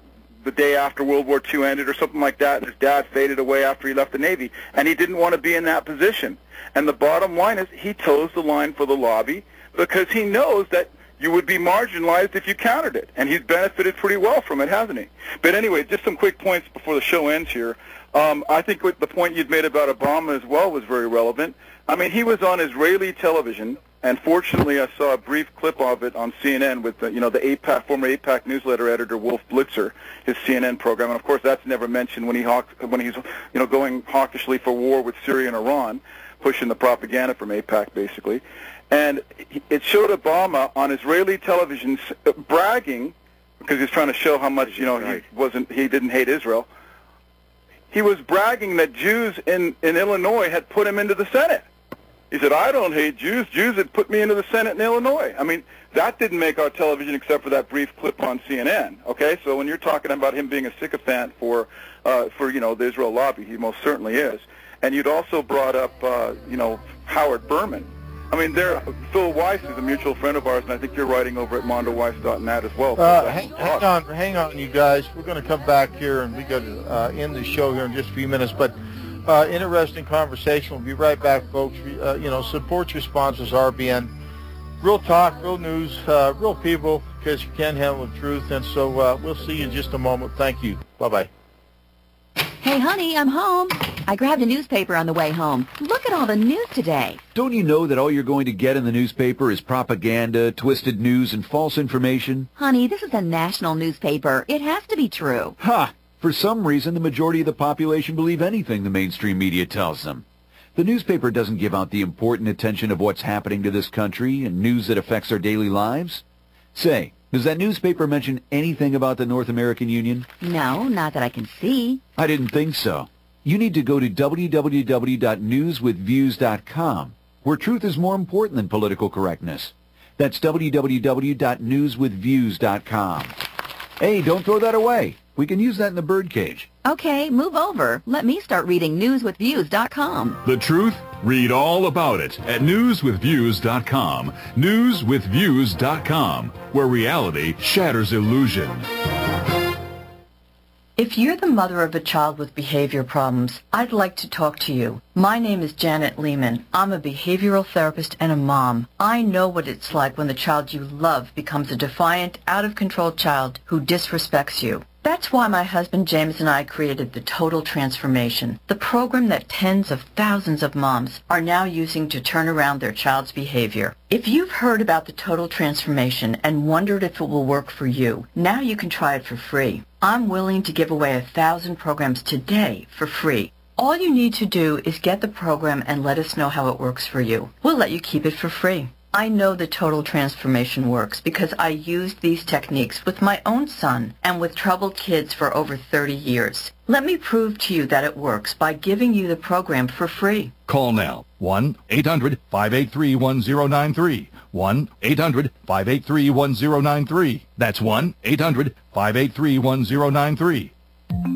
the day after World War II ended or something like that, and his dad faded away after he left the Navy, and he didn't want to be in that position. And the bottom line is he toes the line for the lobby because he knows that you would be marginalized if you countered it, and he's benefited pretty well from it, hasn't he? But anyway, just some quick points before the show ends here. I think what the point you'd made about Obama as well was very relevant. I mean, he was on Israeli television, and fortunately I saw a brief clip of it on CNN with the AIPAC, former AIPAC newsletter editor Wolf Blitzer, his CNN program, and of course that's never mentioned when he's going hawkishly for war with Syria and Iran, pushing the propaganda from AIPAC basically. And it showed Obama on Israeli television bragging, because he's trying to show how much he didn't hate Israel. He was bragging that Jews in Illinois had put him into the Senate. He said, I don't hate Jews. Jews had put me into the Senate in Illinois. I mean, that didn't make our television except for that brief clip on CNN. Okay, so when you're talking about him being a sycophant for the Israel lobby, he most certainly is. And you'd also brought up Howard Berman. I mean, Phil Weiss is a mutual friend of ours, and I think you're writing over at mondoweiss.net as well. Hang on, you guys. We're going to come back here, and we got to end the show here in just a few minutes. But interesting conversation. We'll be right back, folks. Support your sponsors, RBN. Real talk, real news, real people, because you can handle the truth. And so we'll see you in just a moment. Thank you. Bye-bye. Hey, honey, I'm home. I grabbed a newspaper on the way home. Look at all the news today. Don't you know that all you're going to get in the newspaper is propaganda, twisted news, and false information? Honey, this is a national newspaper. It has to be true. Ha! For some reason, the majority of the population believe anything the mainstream media tells them. The newspaper doesn't give out the important attention of what's happening to this country and news that affects our daily lives. Say, does that newspaper mention anything about the North American Union? No, not that I can see. I didn't think so. You need to go to www.newswithviews.com, where truth is more important than political correctness. That's www.newswithviews.com. Hey, don't throw that away. We can use that in the birdcage. Okay, move over. Let me start reading newswithviews.com. The truth? Read all about it at newswithviews.com. Newswithviews.com, where reality shatters illusion. If you're the mother of a child with behavior problems, I'd like to talk to you. My name is Janet Lehman. I'm a behavioral therapist and a mom. I know what it's like when the child you love becomes a defiant, out-of-control child who disrespects you. That's why my husband James and I created the Total Transformation, the program that tens of thousands of moms are now using to turn around their child's behavior. If you've heard about the Total Transformation and wondered if it will work for you, now you can try it for free. I'm willing to give away 1,000 programs today for free. All you need to do is get the program and let us know how it works for you. We'll let you keep it for free. I know the Total Transformation works because I used these techniques with my own son and with troubled kids for over 30 years. Let me prove to you that it works by giving you the program for free. Call now. 1-800-583-1093. 1-800-583-1093. That's 1-800-583-1093.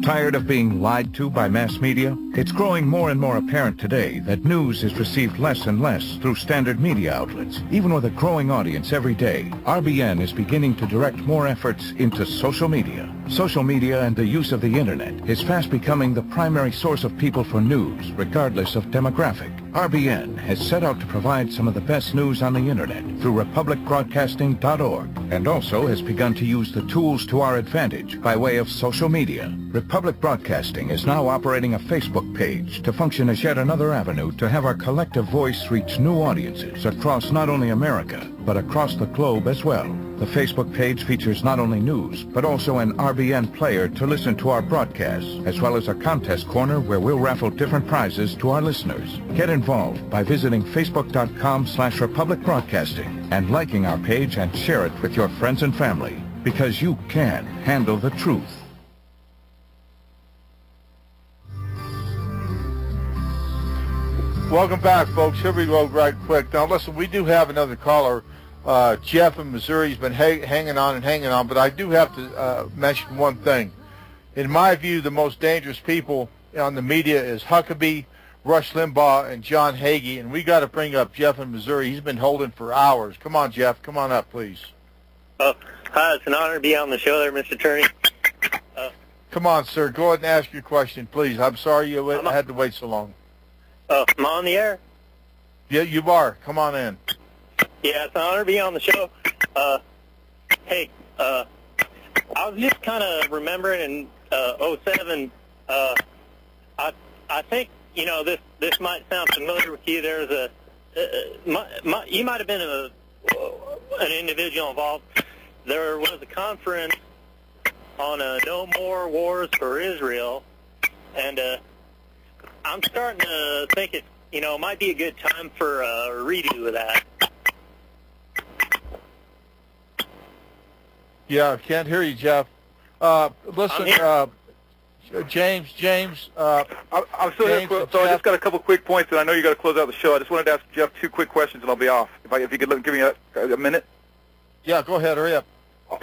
Tired of being lied to by mass media? It's growing more and more apparent today that news is received less and less through standard media outlets. Even with a growing audience every day, RBN is beginning to direct more efforts into social media. Social media and the use of the internet is fast becoming the primary source of people for news, regardless of demographic. RBN has set out to provide some of the best news on the internet through republicbroadcasting.org, and also has begun to use the tools to our advantage by way of social media. Republic Broadcasting is now operating a Facebook page to function as yet another avenue to have our collective voice reach new audiences across not only America, but across the globe as well. The Facebook page features not only news, but also an RBN player to listen to our broadcasts, as well as a contest corner where we'll raffle different prizes to our listeners. Get involved by visiting facebook.com/Republic Broadcasting and liking our page and share it with your friends and family, because you can handle the truth. Welcome back, folks. Here we go right quick. Now, listen, we do have another caller. Jeff in Missouri has been hanging on, but I do have to mention one thing. In my view, the most dangerous people on the media is Huckabee, Rush Limbaugh, and John Hagee, and we got to bring up Jeff in Missouri. He's been holding for hours. Come on, Jeff. Come on up, please. Oh, hi. It's an honor to be on the show there, Mr. Tourney. Come on, sir. Go ahead and ask your question, please. I'm sorry you had to wait so long. Am I on the air? Yeah, you are. Come on in. Yeah, it's an honor to be on the show. Hey, I was just kind of remembering in 2007, I think, you know, this might sound familiar with you. There's you might have been an individual involved. There was a conference on No More Wars for Israel, and I'm starting to think it, you know, might be a good time for a redo of that. Yeah, can't hear you, Jeff. Listen, James. I'm still here, so I just got a couple quick points, and I know you got to close out the show. I just wanted to ask Jeff 2 quick questions, and I'll be off. If you could give me a minute. Yeah, go ahead. Hurry up.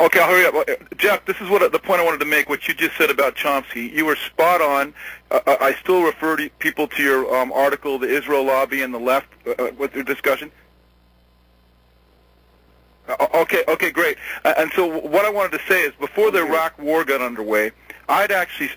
Okay, I'll hurry up. Jeff, this is the point I wanted to make, what you just said about Chomsky. You were spot on. I still refer people to your article, The Israel Lobby and the Left, with your discussion. Okay, great. And so what I wanted to say is, before the Iraq War got underway, I'd actually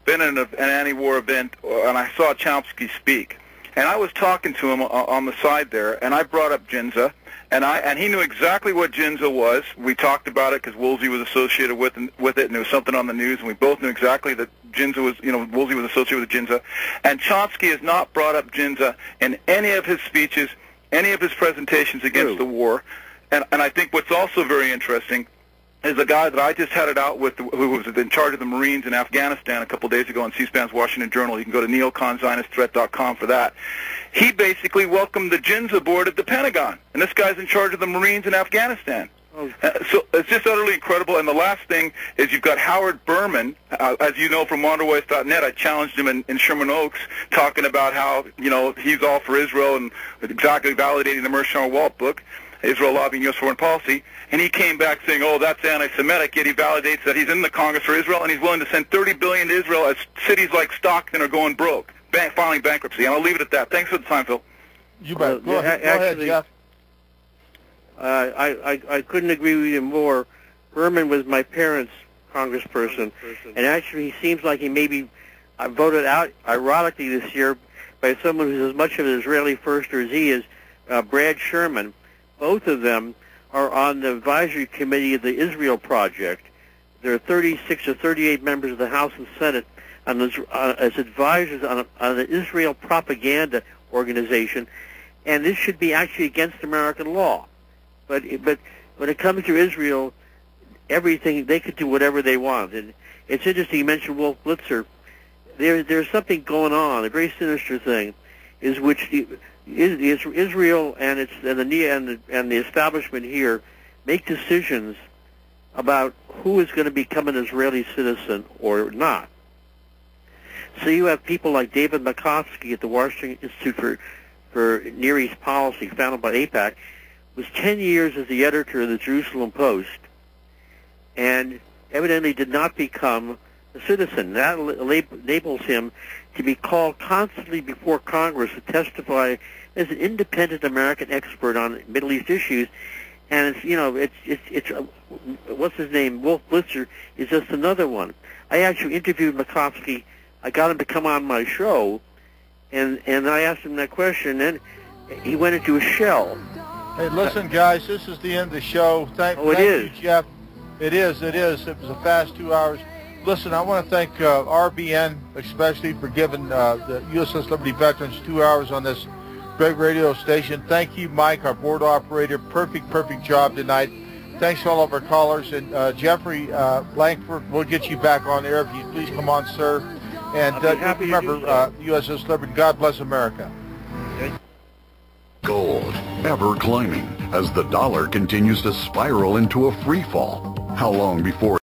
been in an anti-war event, and I saw Chomsky speak. And I was talking to him on the side there, and I brought up Jinza, and he knew exactly what Jinza was. We talked about it because Woolsey was associated with it, and there was something on the news, and we both knew exactly that Jinza was, Woolsey was associated with Jinza. And Chomsky has not brought up Jinza in any of his speeches, any of his presentations against the war. And I think what's also very interesting is a guy that I just had it out with, who was in charge of the Marines in Afghanistan a couple days ago on C-SPAN's Washington Journal. You can go to neoconzionistthreat.com for that. He basically welcomed the Jinza board at the Pentagon, and this guy's in charge of the Marines in Afghanistan. So it's just utterly incredible. And the last thing is, you've got Howard Berman, as you know from wanderwest.net. I challenged him in Sherman Oaks, talking about how he's all for Israel and exactly validating the Mershon-Walt book, Israel Lobbying U.S. Foreign Policy, and he came back saying, oh, that's anti-Semitic, yet he validates that he's in the Congress for Israel, and he's willing to send $30 billion to Israel as cities like Stockton are going broke, filing bankruptcy. And I'll leave it at that. Thanks for the time, Phil. You bet. Go ahead, Jeff. I couldn't agree with you more. Berman was my parents' congressperson, and actually he seems like he maybe voted out, ironically, this year by someone who's as much of an Israeli firster as he is, Brad Sherman. Both of them are on the advisory committee of the Israel Project. There are 36 or 38 members of the House and Senate as advisors on the Israel propaganda organization, and this should be actually against American law. But when it comes to Israel, everything, they could do whatever they want. And it's interesting you mentioned Wolf Blitzer. There's something going on, a very sinister thing, is which Israel and the establishment here make decisions about who is going to become an Israeli citizen or not. So you have people like David Makovsky at the Washington Institute for Near East Policy, founded by AIPAC, was 10 years as the editor of the Jerusalem Post, and evidently did not become a citizen. That enables him to be called constantly before Congress to testify as an independent American expert on Middle East issues. And it's what's his name? Wolf Blitzer is just another one. I actually interviewed Makovsky. I got him to come on my show, and I asked him that question, and he went into a shell. Hey, listen, guys, this is the end of the show. Thank you, Jeff. It is. It was a fast 2 hours. Listen, I want to thank RBN especially for giving the USS Liberty veterans 2 hours on this great radio station. Thank you, Mike, our board operator. Perfect job tonight. Thanks to all of our callers. And Jeffery Blankfort, we'll get you back on air if you please come on, sir. And remember, USS Liberty, God bless America. Gold, ever climbing as the dollar continues to spiral into a free fall. How long before